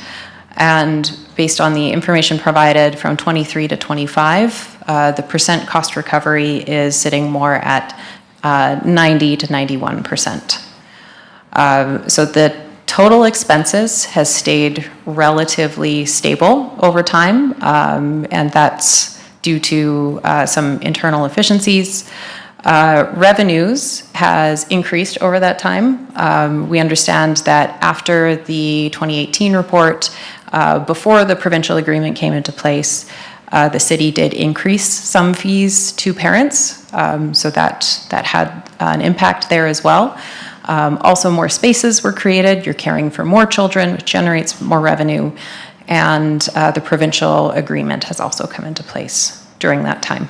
And based on the information provided from 23 to 25, the percent cost recovery is sitting more at 90 to 91%. So the total expenses has stayed relatively stable over time, and that's due to some internal efficiencies. Revenues has increased over that time. We understand that after the 2018 report, before the provincial agreement came into place, the city did increase some fees to parents, so that had an impact there as well. Also, more spaces were created. You're caring for more children, which generates more revenue, and the provincial agreement has also come into place during that time.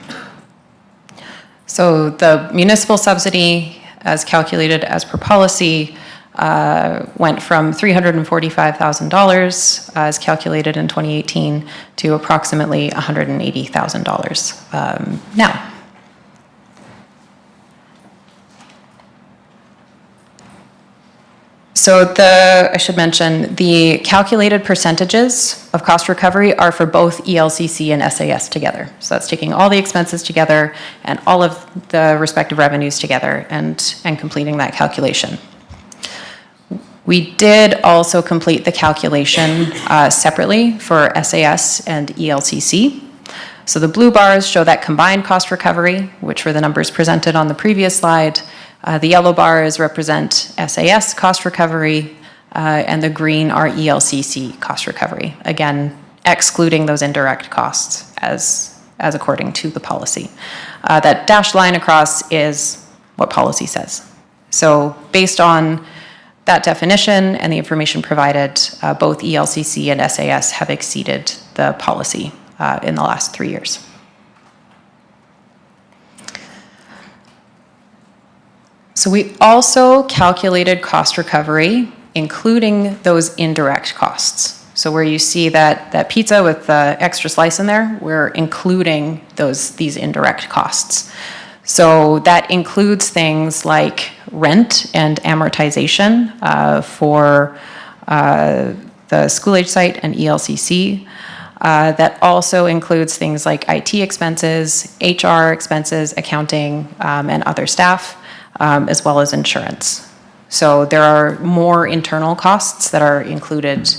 So the municipal subsidy, as calculated as per policy, went from $345,000 as calculated in 2018 to approximately $180,000 now. So I should mention, the calculated percentages of cost recovery are for both ELCC and SAS together. So that's taking all the expenses together and all of the respective revenues together and completing that calculation. We did also complete the calculation separately for SAS and ELCC. So the blue bars show that combined cost recovery, which were the numbers presented on the previous slide. The yellow bars represent SAS cost recovery, and the green are ELCC cost recovery. Again, excluding those indirect costs as according to the policy. That dashed line across is what policy says. So based on that definition and the information provided, both ELCC and SAS have exceeded the policy in the last 3 years. So we also calculated cost recovery, including those indirect costs. So where you see that pizza with the extra slice in there, we're including these indirect costs. So that includes things like rent and amortization for the school-age site and ELCC. That also includes things like IT expenses, HR expenses, accounting, and other staff. As well as insurance. So there are more internal costs that are included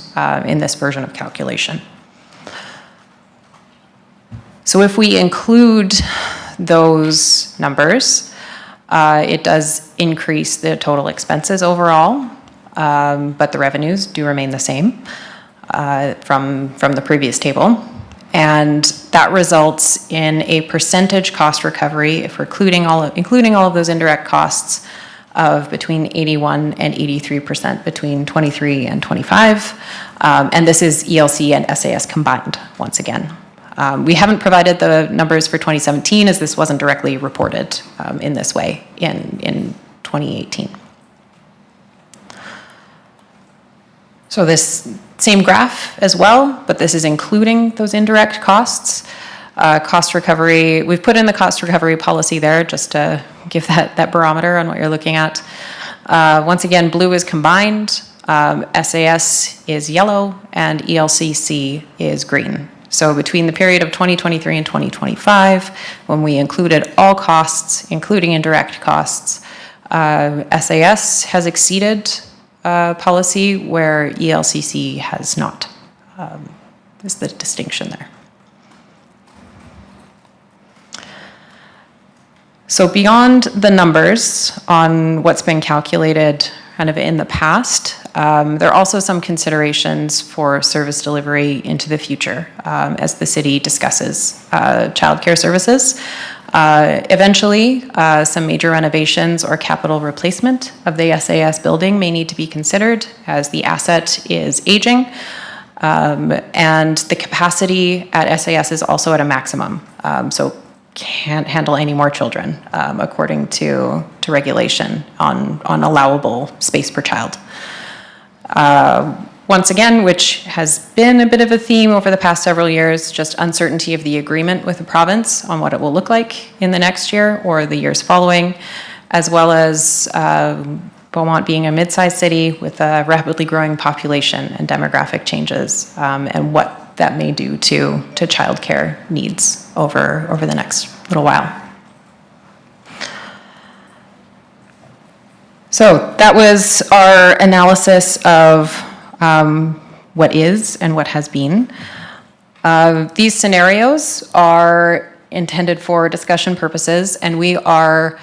in this version of calculation. So if we include those numbers, it does increase the total expenses overall, but the revenues do remain the same from the previous table. And that results in a percentage cost recovery, if we're including all of those indirect costs, of between 81 and 83% between 23 and 25. And this is ELC and SAS combined, once again. We haven't provided the numbers for 2017 as this wasn't directly reported in this way in 2018. So this same graph as well, but this is including those indirect costs. Cost recovery, we've put in the cost recovery policy there just to give that barometer on what you're looking at. Once again, blue is combined, SAS is yellow, and ELCC is green. So between the period of 2023 and 2025, when we included all costs, including indirect costs, SAS has exceeded policy where ELCC has not. Is the distinction there. So beyond the numbers on what's been calculated kind of in the past, there are also some considerations for service delivery into the future as the city discusses childcare services. Eventually, some major renovations or capital replacement of the SAS building may need to be considered as the asset is aging. And the capacity at SAS is also at a maximum. So can't handle any more children according to regulation on allowable space per child. Once again, which has been a bit of a theme over the past several years, just uncertainty of the agreement with the province on what it will look like in the next year or the years following, as well as Beaumont being a mid-sized city with a rapidly growing population and demographic changes, and what that may do to childcare needs over the next little while. So that was our analysis of what is and what has been. These scenarios are intended for discussion purposes, and I'll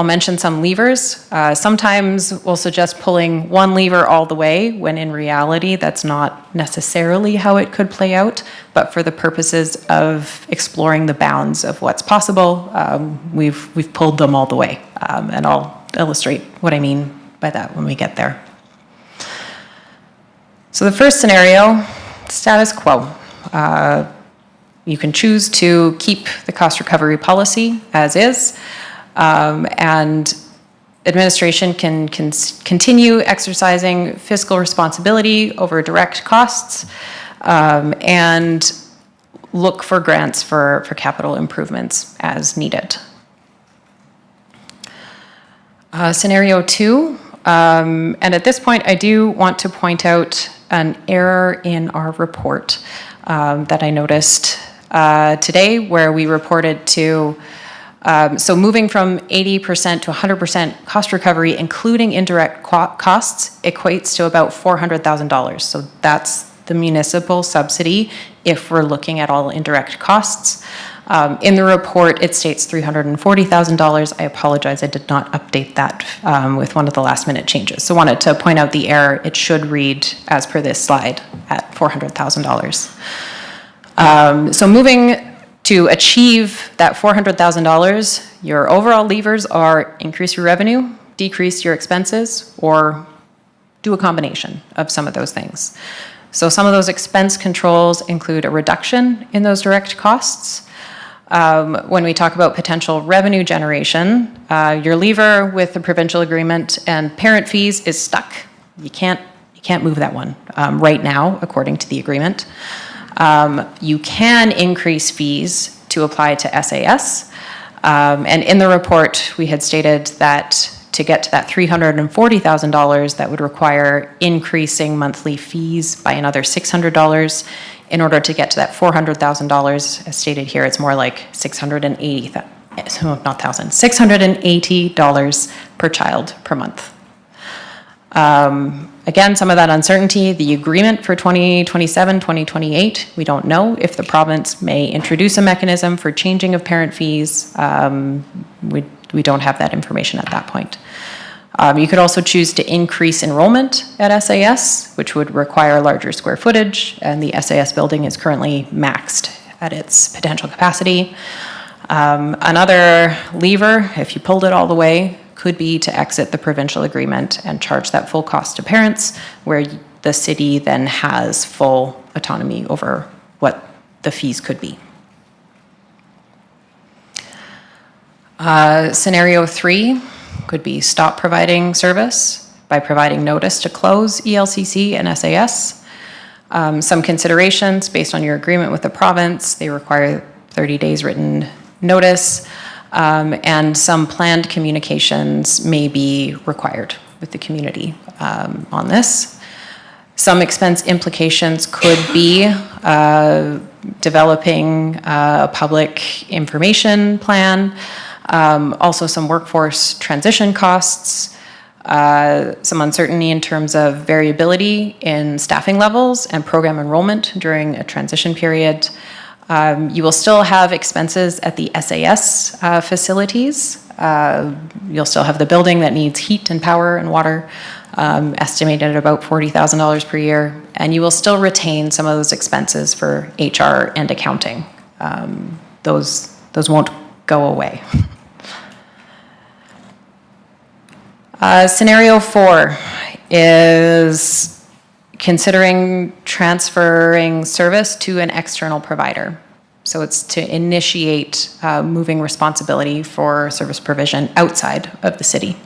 mention some levers. Sometimes we'll suggest pulling one lever all the way, when in reality that's not necessarily how it could play out, but for the purposes of exploring the bounds of what's possible, we've pulled them all the way, and I'll illustrate what I mean by that when we get there. So the first scenario, status quo. You can choose to keep the cost recovery policy as is, and administration can continue exercising fiscal responsibility over direct costs, and look for grants for capital improvements as needed. Scenario 2, and at this point I do want to point out an error in our report that I noticed today, where we reported to so moving from 80% to 100% cost recovery, including indirect costs, equates to about $400,000. So that's the municipal subsidy if we're looking at all indirect costs. In the report, it states $340,000. I apologize, I did not update that with one of the last minute changes. So wanted to point out the error. It should read, as per this slide, at $400,000. So moving to achieve that $400,000, your overall levers are increase your revenue, decrease your expenses, or do a combination of some of those things. So some of those expense controls include a reduction in those direct costs. When we talk about potential revenue generation, your lever with the provincial agreement and parent fees is stuck. You can't move that one right now, according to the agreement. You can increase fees to apply to SAS. And in the report, we had stated that to get to that $340,000, that would require increasing monthly fees by another $600. In order to get to that $400,000, as stated here, it's more like $680 per child per month. Again, some of that uncertainty, the agreement for 2027, 2028, we don't know if the province may introduce a mechanism for changing of parent fees. We don't have that information at that point. You could also choose to increase enrollment at SAS, which would require larger square footage, and the SAS building is currently maxed at its potential capacity. Another lever, if you pulled it all the way, could be to exit the provincial agreement and charge that full cost to parents, where the city then has full autonomy over what the fees could be. Scenario 3 could be stop providing service by providing notice to close ELCC and SAS. Some considerations based on your agreement with the province, they require 30 days written notice, and some planned communications may be required with the community on this. Some expense implications could be developing a public information plan, also some workforce transition costs, some uncertainty in terms of variability in staffing levels and program enrollment during a transition period. You will still have expenses at the SAS facilities. You'll still have the building that needs heat and power and water, estimated at about $40,000 per year, and you will still retain some of those expenses for HR and accounting. Those won't go away. Scenario 4 is considering transferring service to an external provider. So it's to initiate moving responsibility for service provision outside of the city,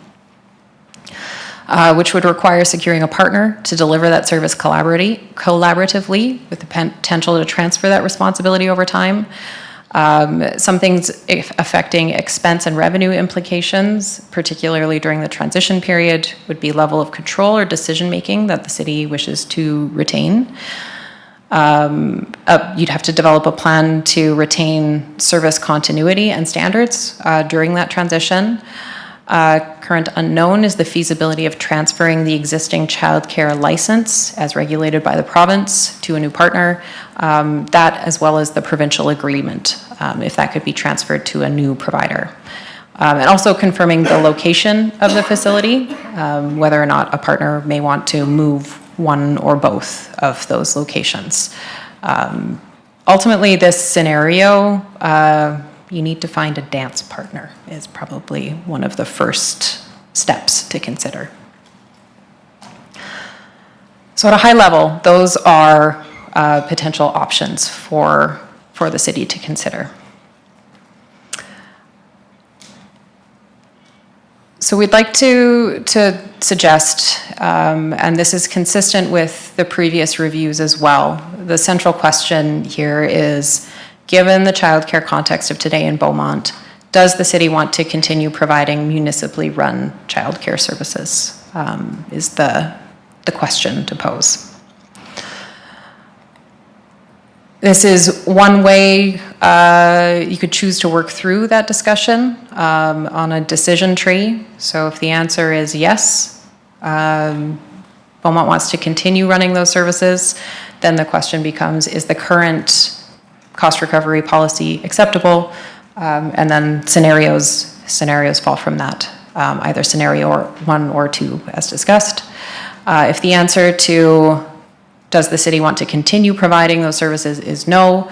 which would require securing a partner to deliver that service collaboratively with the potential to transfer that responsibility over time. Some things affecting expense and revenue implications, particularly during the transition period, would be level of control or decision-making that the city wishes to retain. You'd have to develop a plan to retain service continuity and standards during that transition. Current unknown is the feasibility of transferring the existing childcare license as regulated by the province to a new partner, that as well as the provincial agreement, if that could be transferred to a new provider. And also confirming the location of the facility, whether or not a partner may want to move one or both of those locations. Ultimately, this scenario, you need to find a dance partner is probably one of the first steps to consider. So at a high level, those are potential options for the city to consider. So we'd like to suggest, and this is consistent with the previous reviews as well, the central question here is, given the childcare context of today in Beaumont, does the city want to continue providing municipally run childcare services, is the question to pose. This is one way you could choose to work through that discussion on a decision tree. So if the answer is yes, Beaumont wants to continue running those services, then the question becomes, is the current cost recovery policy acceptable? And then scenarios fall from that, either scenario 1 or 2 as discussed. If the answer to does the city want to continue providing those services is no,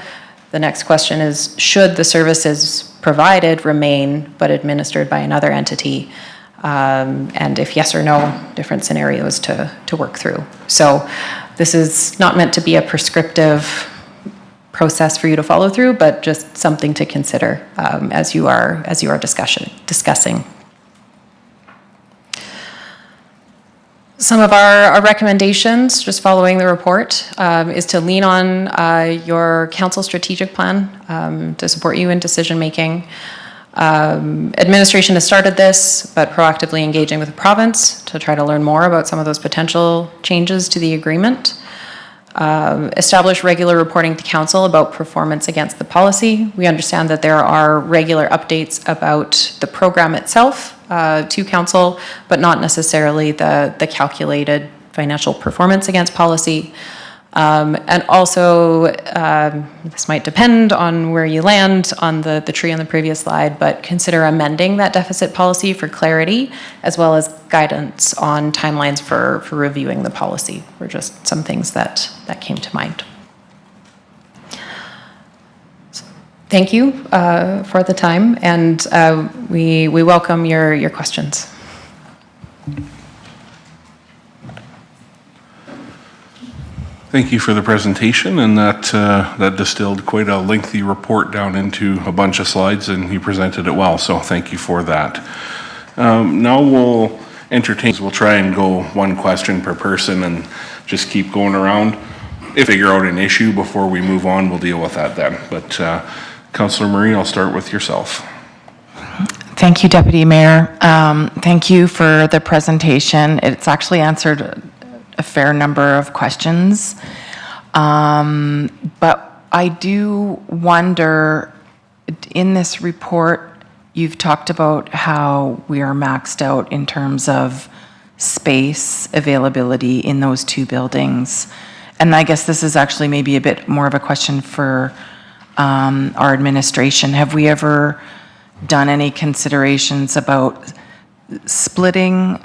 the next question is, should the services provided remain but administered by another entity? And if yes or no, different scenarios to work through. So this is not meant to be a prescriptive process for you to follow through, but just something to consider as you are discussing. Some of our recommendations, just following the report, is to lean on your council strategic plan to support you in decision-making. Administration has started this, but proactively engaging with the province to try to learn more about some of those potential changes to the agreement. Establish regular reporting to council about performance against the policy. We understand that there are regular updates about the program itself to council, but not necessarily the calculated financial performance against policy. And also, this might depend on where you land on the tree on the previous slide, but consider amending that deficit policy for clarity, as well as guidance on timelines for reviewing the policy, were just some things that came to mind. So, thank you for the time, and we welcome your questions. Thank you for the presentation, and that distilled quite a lengthy report down into a bunch of slides, and you presented it well, so thank you for that. Now we'll try and go one question per person and just keep going around. If we figure out an issue before we move on, we'll deal with that then. But Councillor Murray, I'll start with yourself. Thank you, Deputy Mayor. Thank you for the presentation. It's actually answered a fair number of questions. But I do wonder, in this report, you've talked about how we are maxed out in terms of space availability in those two buildings. And I guess this is actually maybe a bit more of a question for our administration. Have we ever done any considerations about splitting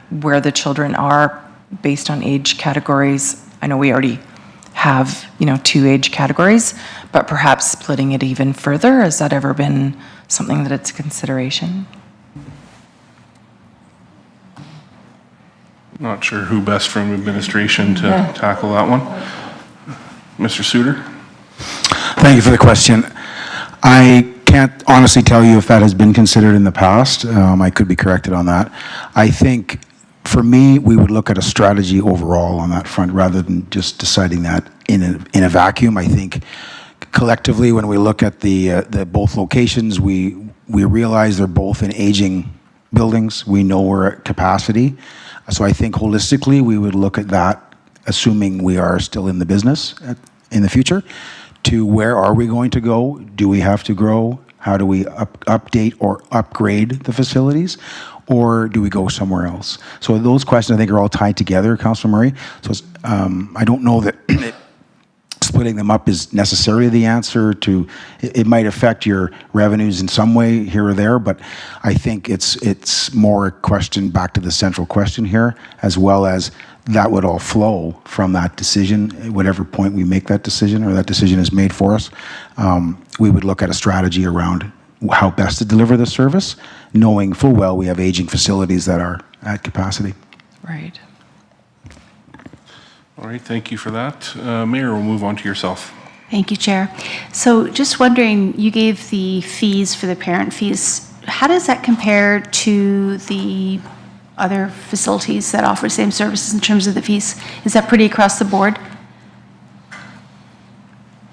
where the children are based on age categories? I know we already have, 2 age categories, but perhaps splitting it even further. Has that ever been something that it's a consideration? Not sure who best from administration to tackle that one. Mr. Suter? Thank you for the question. I can't honestly tell you if that has been considered in the past. I could be corrected on that. I think, for me, we would look at a strategy overall on that front rather than just deciding that in a vacuum. I think collectively, when we look at the both locations, we realize they're both in aging buildings. We know we're at capacity. So I think holistically, we would look at that, assuming we are still in the business in the future, to where are we going to go? Do we have to grow? How do we update or upgrade the facilities? Or do we go somewhere else? So those questions, I think, are all tied together, Councillor Murray. So I don't know that splitting them up is necessarily the answer to, it might affect your revenues in some way here or there, but I think it's more a question back to the central question here, as well as that would all flow from that decision, whatever point we make that decision or that decision is made for us. We would look at a strategy around how best to deliver the service, knowing full well we have aging facilities that are at capacity. Right. All right, thank you for that. Mayor, we'll move on to yourself. Thank you, Chair. So just wondering, you gave the fees for the parent fees. How does that compare to the other facilities that offer same services in terms of the fees? Is that pretty across the board?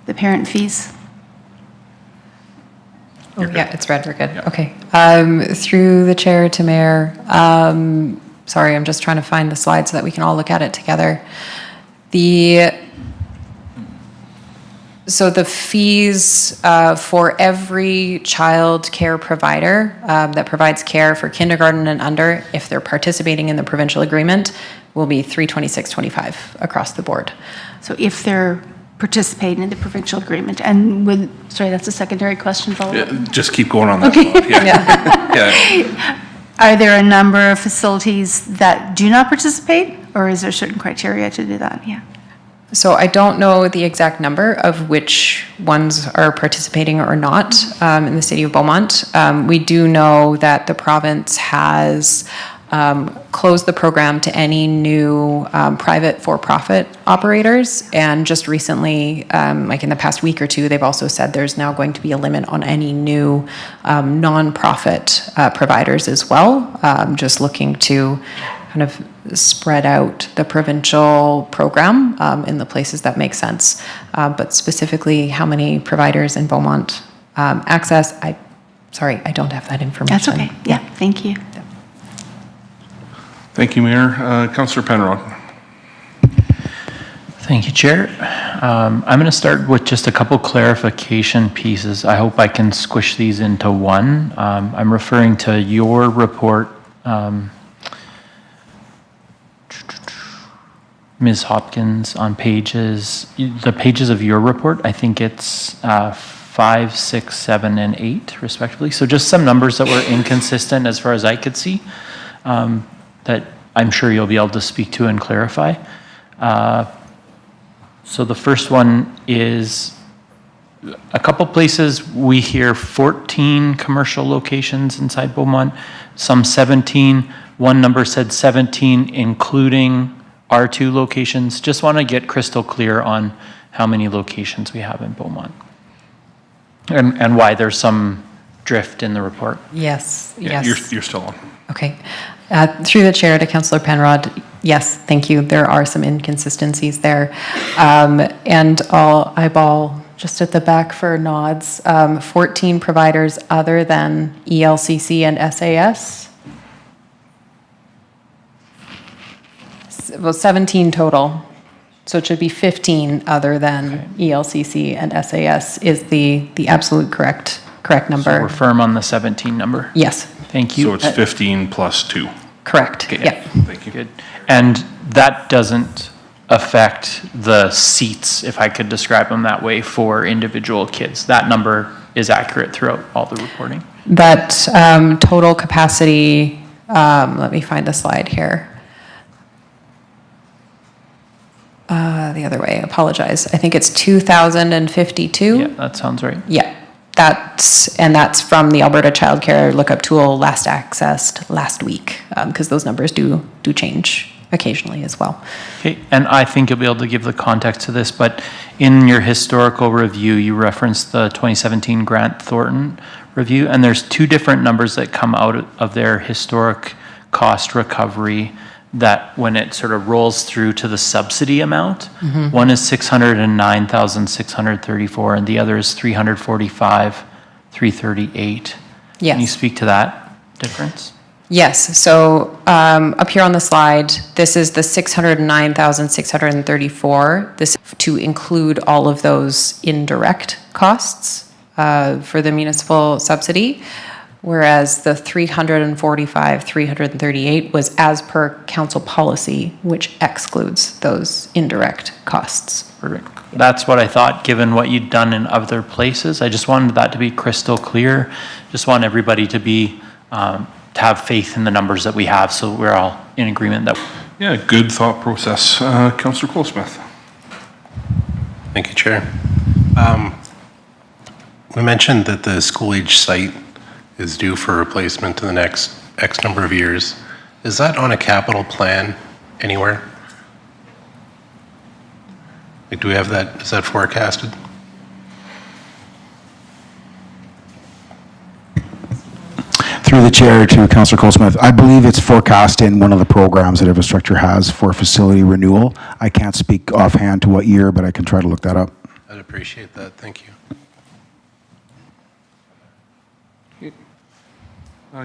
The parent fees? Oh, yeah, it's red, we're good. Okay. Through the chair to mayor, sorry, I'm just trying to find the slide so that we can all look at it together. So the fees for every child care provider that provides care for kindergarten and under, if they're participating in the provincial agreement, will be $326.25 across the board. So if they're participating in the provincial agreement, and sorry, that's a secondary question. Just keep going on that. Okay. Yeah. Are there a number of facilities that do not participate, or is there certain criteria to do that? Yeah. So I don't know the exact number of which ones are participating or not in the city of Beaumont. We do know that the province has closed the program to any new private for-profit operators. And just recently, like in the past week or two, they've also said there's now going to be a limit on any new nonprofit providers as well, just looking to kind of spread out the provincial program in the places that make sense. But specifically, how many providers in Beaumont access, sorry, I don't have that information. That's okay. Yeah, thank you. Thank you, Mayor. Councillor Penrod. Thank you, Chair. I'm going to start with just a couple clarification pieces. I hope I can squish these into one. I'm referring to your report. Ms. Hopkins, on the pages of your report, I think it's 5, 6, 7, and 8 respectively. So just some numbers that were inconsistent as far as I could see, that I'm sure you'll be able to speak to and clarify. So the first one is a couple places we hear 14 commercial locations inside Beaumont, some 17. One number said 17, including R2 locations. Just want to get crystal clear on how many locations we have in Beaumont and why there's some drift in the report. Yes, Yeah, yes. you're still on. Okay. Through the chair to Councillor Penrod, yes, thank you. There are some inconsistencies there. And I'll eyeball just at the back for nods. 14 providers other than ELCC and SAS. Well, 17 total. So it should be 15 other than ELCC and SAS is the absolute correct number. So we're firm on the 17 number? Yes. Thank you. So it's 15 plus 2. Correct. Okay. Yeah. Thank you. Good. And that doesn't affect the seats, if I could describe them that way, for individual kids. That number is accurate throughout all the reporting. That total capacity, let me find the slide here. The other way, apologize. I think it's 2,052. Yeah, that sounds right. Yeah, that's from the Alberta Child Care Lookup Tool last accessed last week, because those numbers do change occasionally as well. Okay, and I think you'll be able to give the context to this, but in your historical review, you referenced the 2017 Grant Thornton review, and there's two different numbers that come out of their historic cost recovery that when it sort of rolls through to the subsidy amount, one is 609,634 and the other is 345,338. Yes. Can you speak to that difference? Yes, so up here on the slide, this is the 609,634. This is to include all of those indirect costs for the municipal subsidy, whereas the 345,338 was as per council policy, which excludes those indirect costs. Perfect. That's what I thought, given what you'd done in other places. I just wanted that to be crystal clear. Just want everybody to be to have faith in the numbers that we have, so we're all in agreement that. Yeah, good thought process. Councillor Colesmith. Thank you, Chair. We mentioned that the school-age site is due for replacement in the next X number of years. Is that on a capital plan anywhere? Like, do we have that, is that forecasted? Through the chair to Councillor Colesmith, I believe it's forecast in one of the programs that infrastructure has for facility renewal. I can't speak offhand to what year, but I can try to look that up. I'd appreciate that, thank you.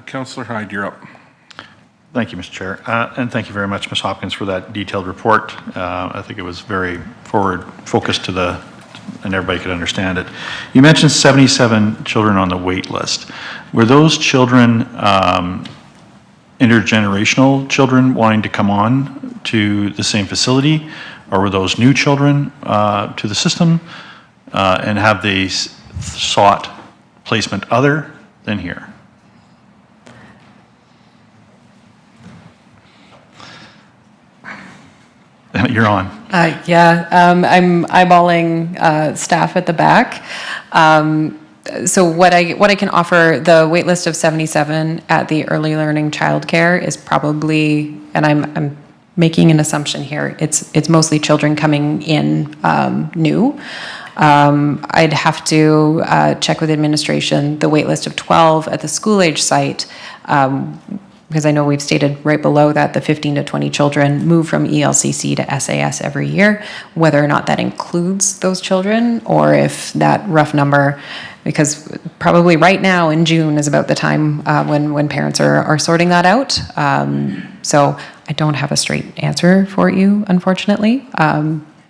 Councillor Hyde, you're up. Thank you, Mr. Chair. And thank you very much, Ms. Hopkins, for that detailed report. I think it was very forward-focused and everybody could understand it. You mentioned 77 children on the wait list. Were those children intergenerational children wanting to come on to the same facility, or were those new children to the system, and have they sought placement other than here? You're on. Yeah, I'm eyeballing staff at the back. So what I can offer, the wait list of 77 at the early learning childcare is probably, and I'm making an assumption here, it's mostly children coming in new. I'd have to check with administration the wait list of 12 at the school age site, because I know we've stated right below that the 15 to 20 children move from ELCC to SAS every year, whether or not that includes those children, or if that rough number, because probably right now in June is about the time when parents are sorting that out. So I don't have a straight answer for you, unfortunately,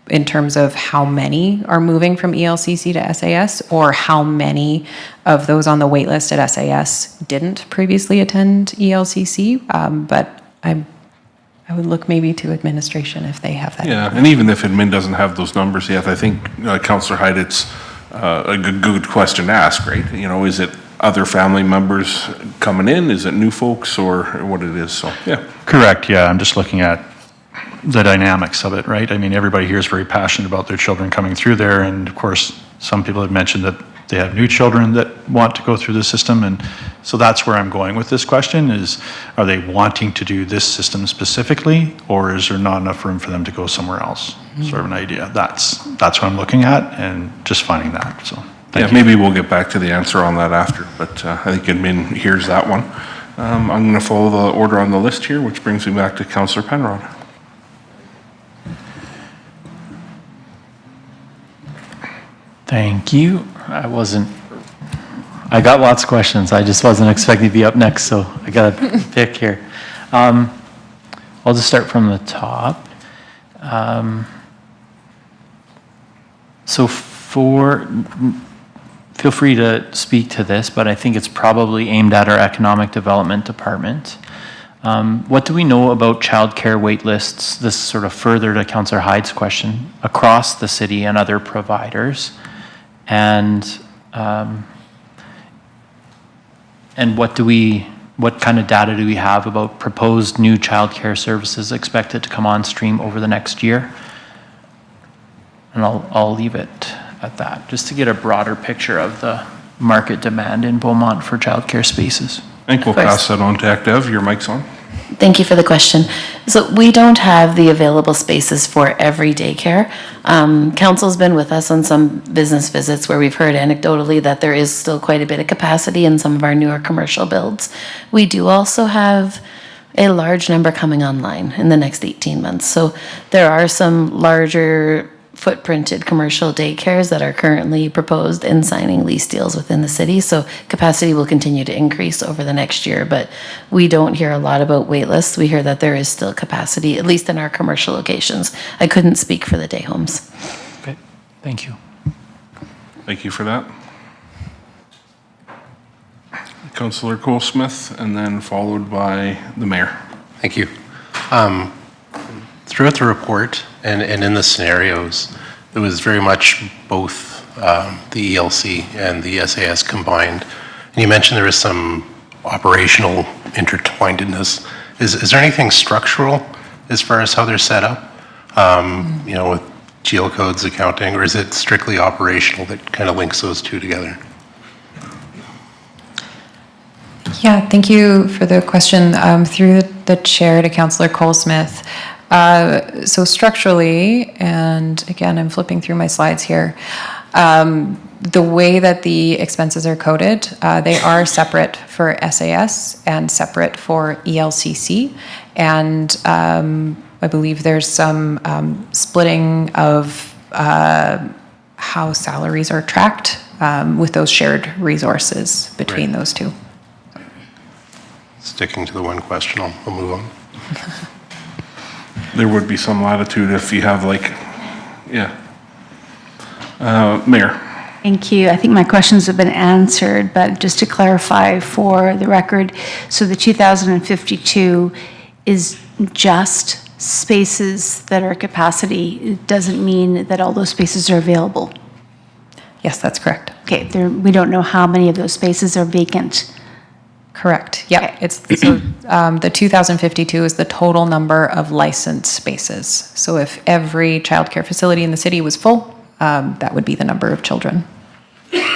in terms of how many are moving from ELCC to SAS, or how many of those on the wait list at SAS didn't previously attend ELCC, but I would look maybe to administration if they have that. Yeah, and even if admin doesn't have those numbers yet, I think, Councillor Hyde, it's a good question to ask, right? You know, is it other family members coming in? Is it new folks or what it is? So, yeah. Correct, yeah, I'm just looking at the dynamics of it, right? I mean, everybody here is very passionate about their children coming through there, and of course, some people have mentioned that they have new children that want to go through the system, and so that's where I'm going with this question is, are they wanting to do this system specifically, or is there not enough room for them to go somewhere else? Sort of an idea. That's what I'm looking at, and just finding that, so. Yeah, maybe we'll get back to the answer on that after, but I think admin hears that one. I'm going to follow the order on the list here, which brings me back to Councillor Penrod. Thank you. I got lots of questions. I just wasn't expecting to be up next, so I got to pick here. I'll just start from the top. So feel free to speak to this, but I think it's probably aimed at our economic development department. What do we know about childcare wait lists? This sort of further to Councillor Hyde's question, across the city and other providers. And what kind of data do we have about proposed new childcare services expected to come on stream over the next year? And I'll leave it at that, just to get a broader picture of the market demand in Beaumont for childcare spaces. I think we'll pass that on to Active. Your mic's on. Thank you for the question. So we don't have the available spaces for every daycare. Council's been with us on some business visits where we've heard anecdotally that there is still quite a bit of capacity in some of our newer commercial builds. We do also have a large number coming online in the next 18 months. So there are some larger footprinted commercial daycares that are currently proposed and signing lease deals within the city. So capacity will continue to increase over the next year, but we don't hear a lot about wait lists. We hear that there is still capacity, at least in our commercial locations. I couldn't speak for the day homes. Okay, thank you. Thank you for that. Councillor Cole-Smith, and then followed by the mayor. Thank you. Throughout the report and in the scenarios, it was very much both the ELC and the SAS combined. And you mentioned there is some operational intertwinedness. Is there anything structural as far as how they're set up? You know, with geocodes, accounting, or is it strictly operational that kind of links those two together? Yeah, thank you for the question. Through the chair to Councillor Cole-Smith. So structurally, and again, I'm flipping through my slides here, the way that the expenses are coded, they are separate for SAS and separate for ELCC. And I believe there's some splitting of how salaries are tracked with those shared resources between those two. Sticking to the one question, I'll move on. There would be some latitude if you have Mayor. Thank you. I think my questions have been answered, but just to clarify for the record, so the 2,052 is just spaces that are capacity. It doesn't mean that all those spaces are available. Yes, that's correct. Okay, we don't know how many of those spaces are vacant. Correct. Yeah, Okay. it's so the 2,052 is the total number of licensed spaces. So if every childcare facility in the city was full, that would be the number of children.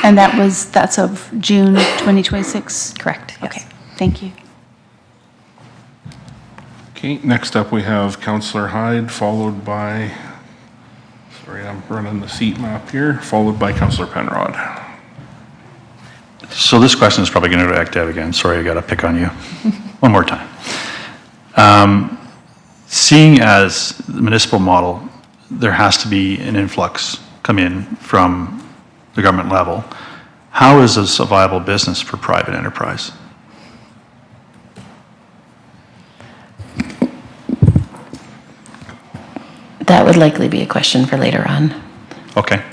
And that's of June 2026? Correct. Yes. Okay, thank you. Okay, next up we have Councillor Hyde, followed by, sorry, I'm running the seat map here, followed by Councillor Penrod. So this question is probably going to go back to Deb again. Sorry, I got to pick on you one more time. Seeing as the municipal model, there has to be an influx come in from the government level. How is this a viable business for private enterprise? That would likely be a question for later on. Okay.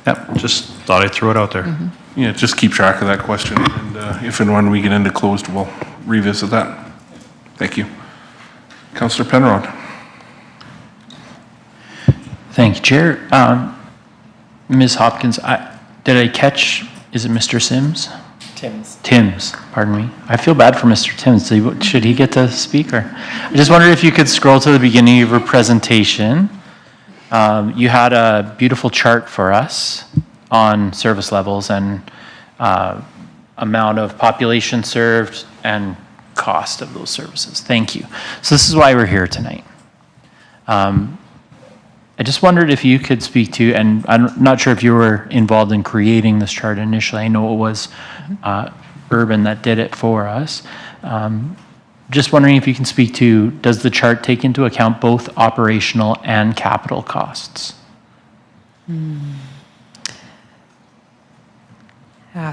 Yep, just thought I'd throw it out there. Mm-hmm. Yeah, just keep track of that question, and if and when we get into closed, we'll revisit that. Thank you. Councillor Penrod. Thank you, Chair. Ms. Hopkins, did I catch, is it Mr. Sims? Timms, pardon me. I feel bad for Mr. Timms. Should he get to speak? Or I just wondered if you could scroll to the beginning of your presentation. You had a beautiful chart for us on service levels and amount of population served and cost of those services. Thank you. So this is why we're here tonight. I just wondered if you could speak to, and I'm not sure if you were involved in creating this chart initially. I know it was Urban that did it for us. Just wondering if you can speak to, does the chart take into account both operational and capital costs?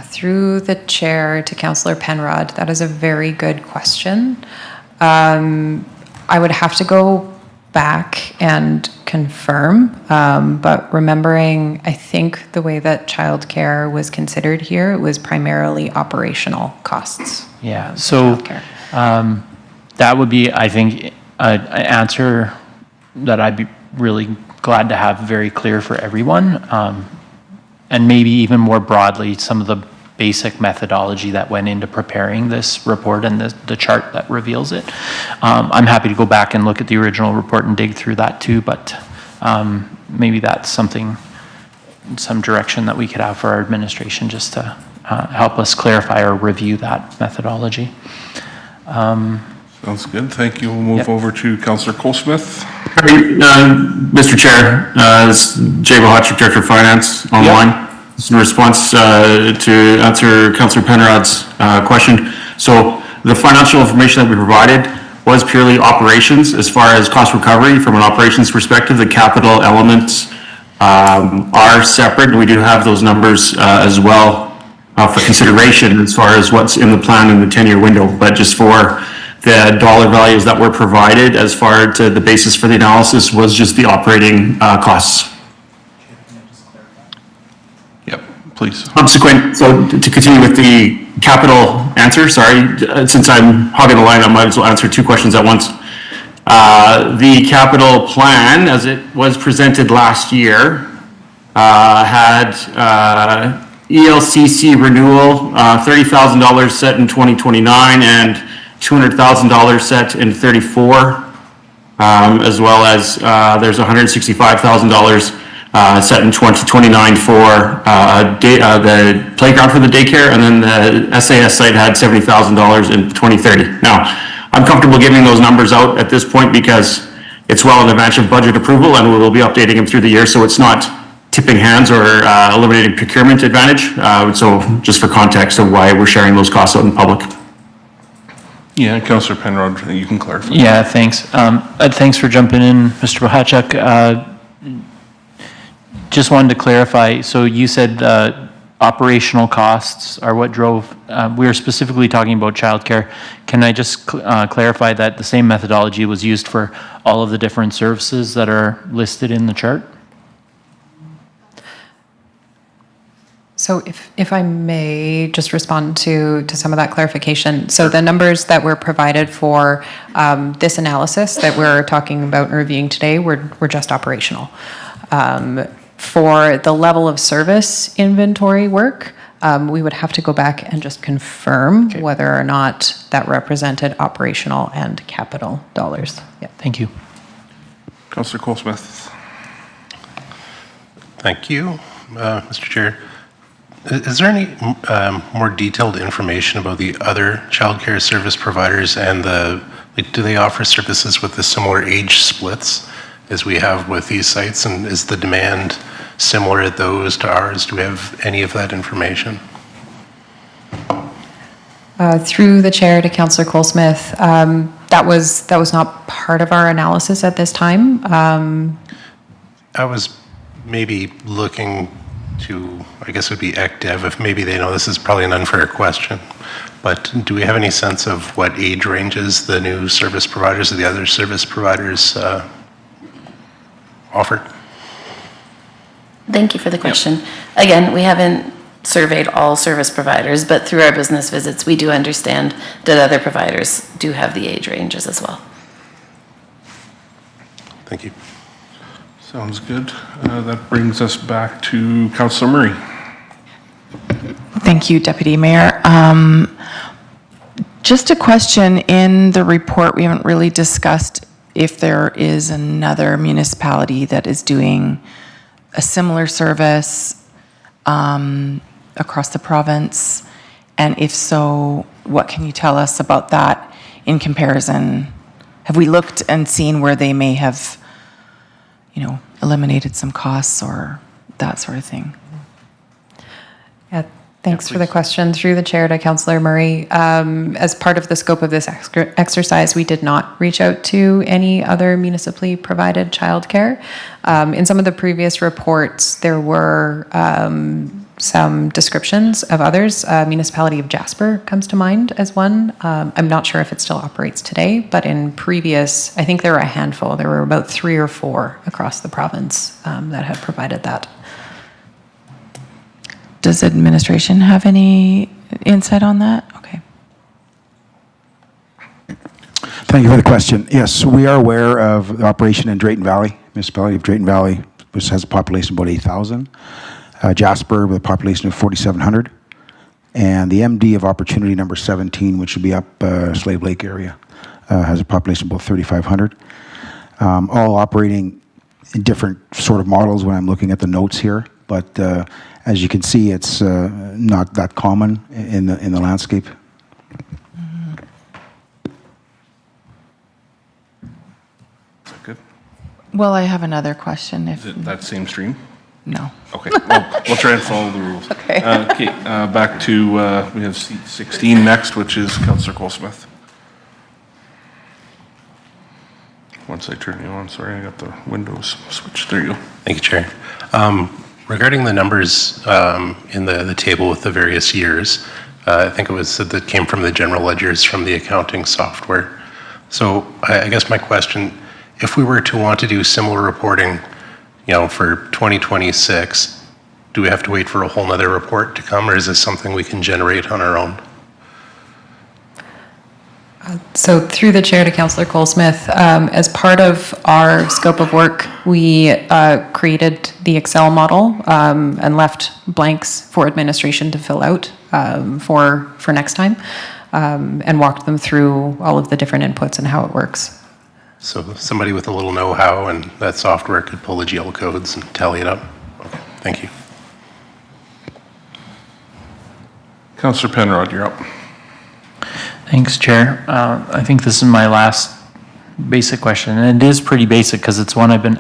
Through the chair to Councillor Penrod, that is a very good question. I would have to go back and confirm, but remembering, I think the way that childcare was considered here, it was primarily operational costs. Yeah, so that would be, I think, an answer that I'd be really glad to have very clear for everyone, and maybe even more broadly, some of the basic methodology that went into preparing this report and the chart that reveals it. I'm happy to go back and look at the original report and dig through that too, but maybe that's something, some direction that we could have for our administration just to help us clarify or review that methodology. Sounds good. Thank you. We'll move over to Councillor Colesmith. Mr. Chair, this is Jay Bohachik, Director of Finance, online. This is in response to answer Councillor Penrod's question. So the financial information that we provided was purely operations as far as cost recovery. From an operations perspective, the capital elements are separate, and we do have those numbers as well for consideration as far as what's in the plan in the 10-year window. But just for the dollar values that were provided as far to the basis for the analysis was just the operating costs. Yep, please. Subsequent, so to continue with the capital answer, sorry, since I'm hogging the line, I might as well answer two questions at once. The capital plan, as it was presented last year, had ELCC renewal, $30,000 set in 2029 and $200,000 set in 34, as well as there's $165,000 set in 2029 for the playground for the daycare, and then the SAS site had $70,000 in 2030. Now, I'm comfortable giving those numbers out at this point because it's well in advance of budget approval, and we will be updating them through the year, so it's not tipping hands or eliminating procurement advantage. So just for context of why we're sharing those costs out in public. Yeah, Councillor Penrod, you can clarify. Yeah, thanks. Thanks for jumping in, Mr. Bohachuk. Just wanted to clarify, so you said operational costs are what drove, we were specifically talking about childcare. Can I just clarify that the same methodology was used for all of the different services that are listed in the chart? So if I may just respond to some of that clarification. So the numbers that were provided for this analysis that we're talking about and reviewing today were just operational. For the level of service inventory work, we would have to go back and just confirm whether or not that represented operational and capital dollars. Yeah. Thank you. Councillor Colesmith. Thank you, Mr. Chair. Is there any more detailed information about the other childcare service providers and do they offer services with the similar age splits as we have with these sites? And is the demand similar at those to ours? Do we have any of that information? Through the chair to Councillor Colesmith, that was not part of our analysis at this time. I was maybe looking to, I guess it would be ECDev, if maybe they know this is probably an unfair question, but do we have any sense of what age ranges the new service providers or the other service providers offer? Thank you for the question. Again, we haven't surveyed all service providers, but through our business visits, we do understand that other providers do have the age ranges as well. Thank you. Sounds good. That brings us back to Councillor Murray. Thank you, Deputy Mayor. Just a question, in the report, we haven't really discussed if there is another municipality that is doing a similar service across the province, and if so, what can you tell us about that in comparison? Have we looked and seen where they may have, eliminated some costs or that sort of thing? Yeah, thanks for the question. Through the chair to Councillor Murray. As part of the scope of this exercise, we did not reach out to any other municipally provided childcare. In some of the previous reports, there were some descriptions of others. Municipality of Jasper comes to mind as one. I'm not sure if it still operates today, but in previous, I think there were a handful. There were about 3 or 4 across the province that had provided that. Does administration have any insight on that? Okay. Thank you for the question. Yes, we are aware of the operation in Drayton Valley, municipality of Drayton Valley, which has a population of about 8,000. Jasper with a population of 4,700. And the MD of opportunity number 17, which would be up Slave Lake area, has a population of about 3,500. All operating in different sort of models when I'm looking at the notes here, but as you can see, it's not that common in the landscape. Is that good? Well, I have another question. Is it that same stream? No. Okay, well, we'll try and follow the rules. Okay. Back to, we have seat 16 next, which is Councillor Colesmith. Once I turn you on, sorry, I got the windows switched. There you go. Thank you, Chair. Regarding the numbers in the table with the various years, I think it was said that came from the general ledgers from the accounting software. So I guess my question, if we were to want to do similar reporting, for 2026, do we have to wait for a whole nother report to come, or is this something we can generate on our own? So through the chair to Councillor Colesmith, as part of our scope of work, we created the Excel model and left blanks for administration to fill out for next time, and walked them through all of the different inputs and how it works. So somebody with a little know-how and that software could pull the GL codes and tally it up? Okay, thank you. Councillor Penrod, you're up. Thanks, Chair. I think this is my last basic question, and it is pretty basic because it's one I've been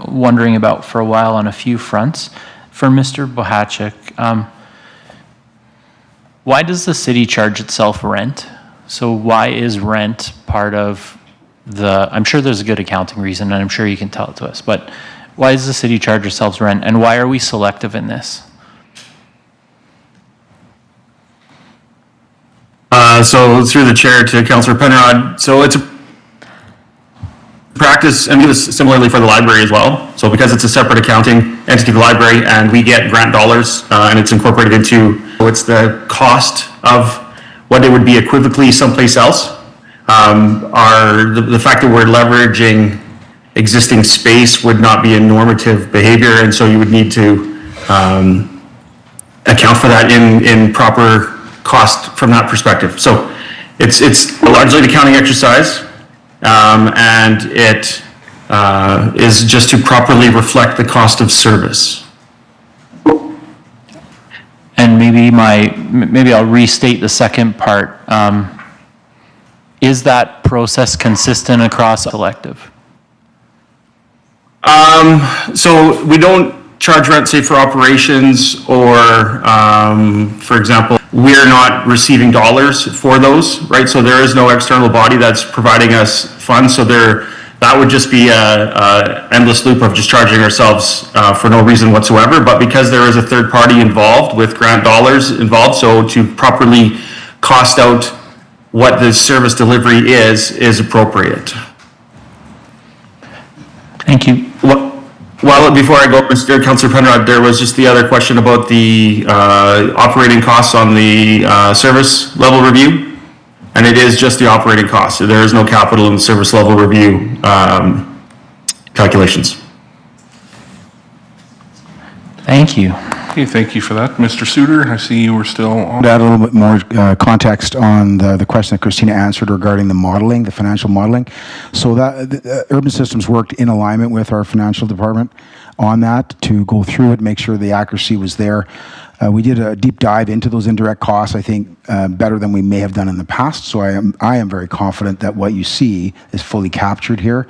wondering about for a while on a few fronts. For Mr. Bohacek, why does the city charge itself rent? So why is rent part of I'm sure there's a good accounting reason, and I'm sure you can tell it to us, but why does the city charge ourselves rent, and why are we selective in this? So through the chair to Councillor Penrod, so it's a practice, and this similarly for the library as well. So because it's a separate accounting entity, the library, and we get grant dollars, and it's incorporated into, so it's the cost of what it would be equivocally someplace else. The fact that we're leveraging existing space would not be a normative behavior, and so you would need to account for that in proper cost from that perspective. So it's largely an accounting exercise, and it is just to properly reflect the cost of service. And maybe I'll restate the second part. Is that process consistent across elective? So we don't charge rent, say, for operations or, for example, we're not receiving dollars for those, right? So there is no external body that's providing us funds. So that would just be a endless loop of just charging ourselves for no reason whatsoever. But because there is a third party involved with grant dollars involved, so to properly cost out what the service delivery is appropriate. Thank you. Well, before I go, Mr. Councillor Penrod, there was just the other question about the operating costs on the service level review, and it is just the operating costs. So there is no capital in the service level review calculations. Thank you. Okay, thank you for that. Mr. Suter, I see you were still on. To add a little bit more context on the question that Christina answered regarding the modeling, the financial modeling. So that Urban Systems worked in alignment with our financial department on that to go through it, make sure the accuracy was there. We did a deep dive into those indirect costs, I think, better than we may have done in the past. So I am very confident that what you see is fully captured here.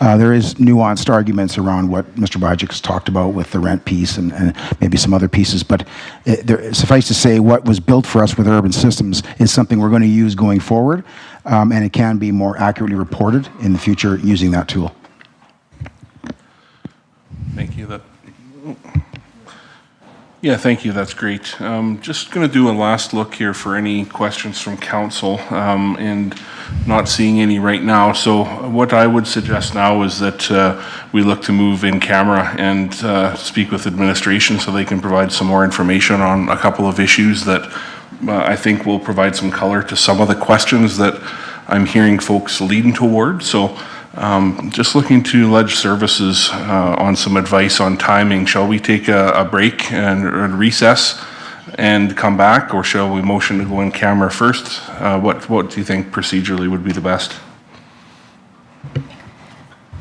There is nuanced arguments around what Mr. Bajic has talked about with the rent piece and maybe some other pieces, but suffice to say, what was built for us with Urban Systems is something we're going to use going forward, and it can be more accurately reported in the future using that tool. Thank you. Yeah, thank you. That's great. Just going to do a last look here for any questions from council, and not seeing any right now. So what I would suggest now is that we look to move in camera and speak with administration so they can provide some more information on a couple of issues that I think will provide some color to some of the questions that I'm hearing folks leading toward. So just looking to Ledge Services on some advice on timing. Shall we take a break and recess and come back, or shall we motion to go in camera first? What do you think procedurally would be the best?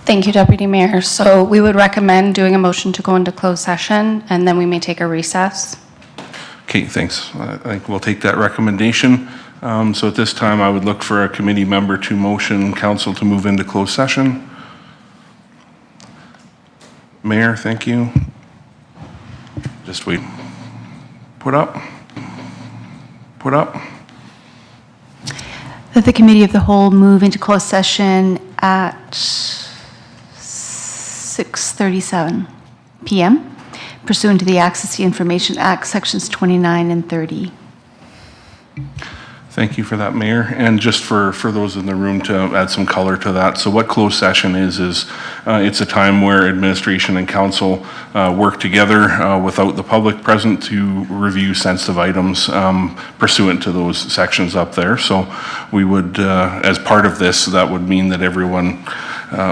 Thank you, Deputy Mayor. So we would recommend doing a motion to go into closed session, and then we may take a recess. Okay, thanks. I think we'll take that recommendation. So at this time, I would look for a committee member to motion council to move into closed session. Mayor, thank you. Just wait. Put up. Put up. That the Committee of the Whole move into closed session at 6:37 p.m. pursuant to the Access to Information Act, Sections 29 and 30. Thank you for that, Mayor. And just for those in the room to add some color to that. So what closed session is it's a time where administration and council work together without the public present to review sensitive items pursuant to those sections up there. So we would, as part of this, that would mean that everyone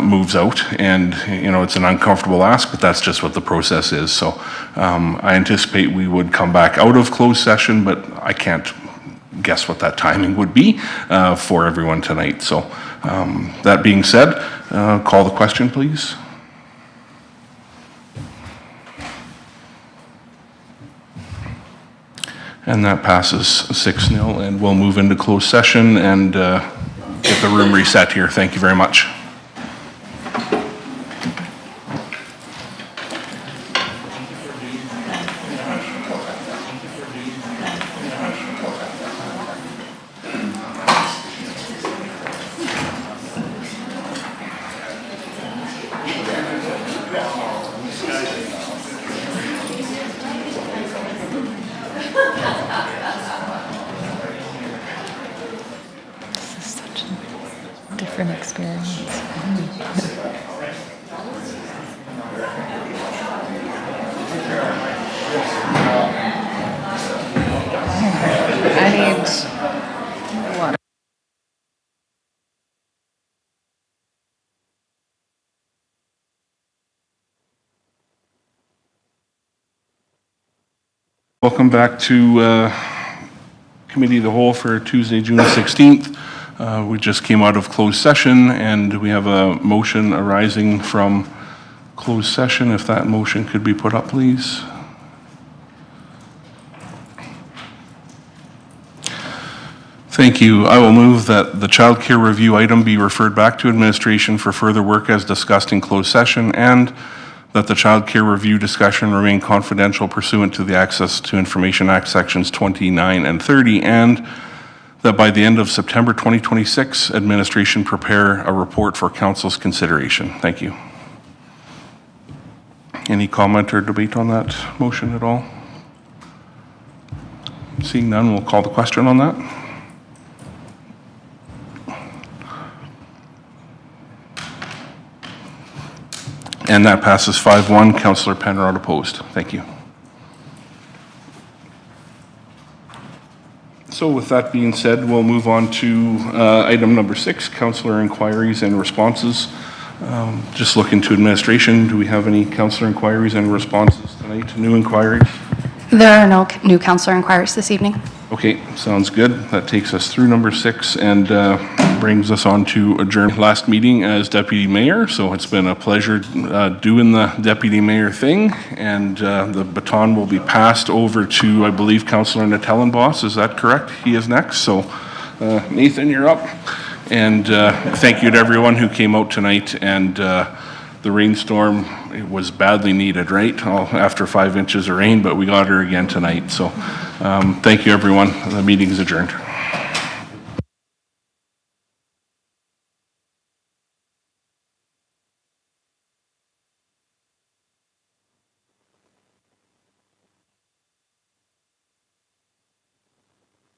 moves out, and it's an uncomfortable ask, but that's just what the process is. So I anticipate we would come back out of closed session, but I can't guess what that timing would be for everyone tonight. So that being said, call the question, please. And that passes 6-0, and we'll move into closed session and get the room reset here. Thank you very much. Different experience. I need water. Welcome back to Committee of the Whole for Tuesday, June 16th. We just came out of closed session, and we have a motion arising from closed session. If that motion could be put up, please. Thank you. I will move that the child care review item be referred back to administration for further work as discussed in closed session, and that the child care review discussion remain confidential pursuant to the Access to Information Act Sections 29 and 30, and that by the end of September 2026, administration prepare a report for council's consideration. Thank you. Any comment or debate on that motion at all? Seeing none, we'll call the question on that. And that passes 5-1. Councillor Penrod opposed. Thank you. So with that being said, we'll move on to item number 6, councillor inquiries and responses. Just looking to administration, do we have any councillor inquiries and responses tonight? New inquiries? There are no new councillor inquiries this evening. Okay, sounds good. That takes us through number 6 and brings us on to adjourn last meeting as deputy mayor. So it's been a pleasure doing the deputy mayor thing, and the baton will be passed over to, I believe, Councillor Natellenboss. Is that correct? He is next. So Nathan, you're up. And thank you to everyone who came out tonight. And the rainstorm, it was badly needed, right? After 5 inches of rain, but we got her again tonight. So thank you, everyone. The meeting is adjourned.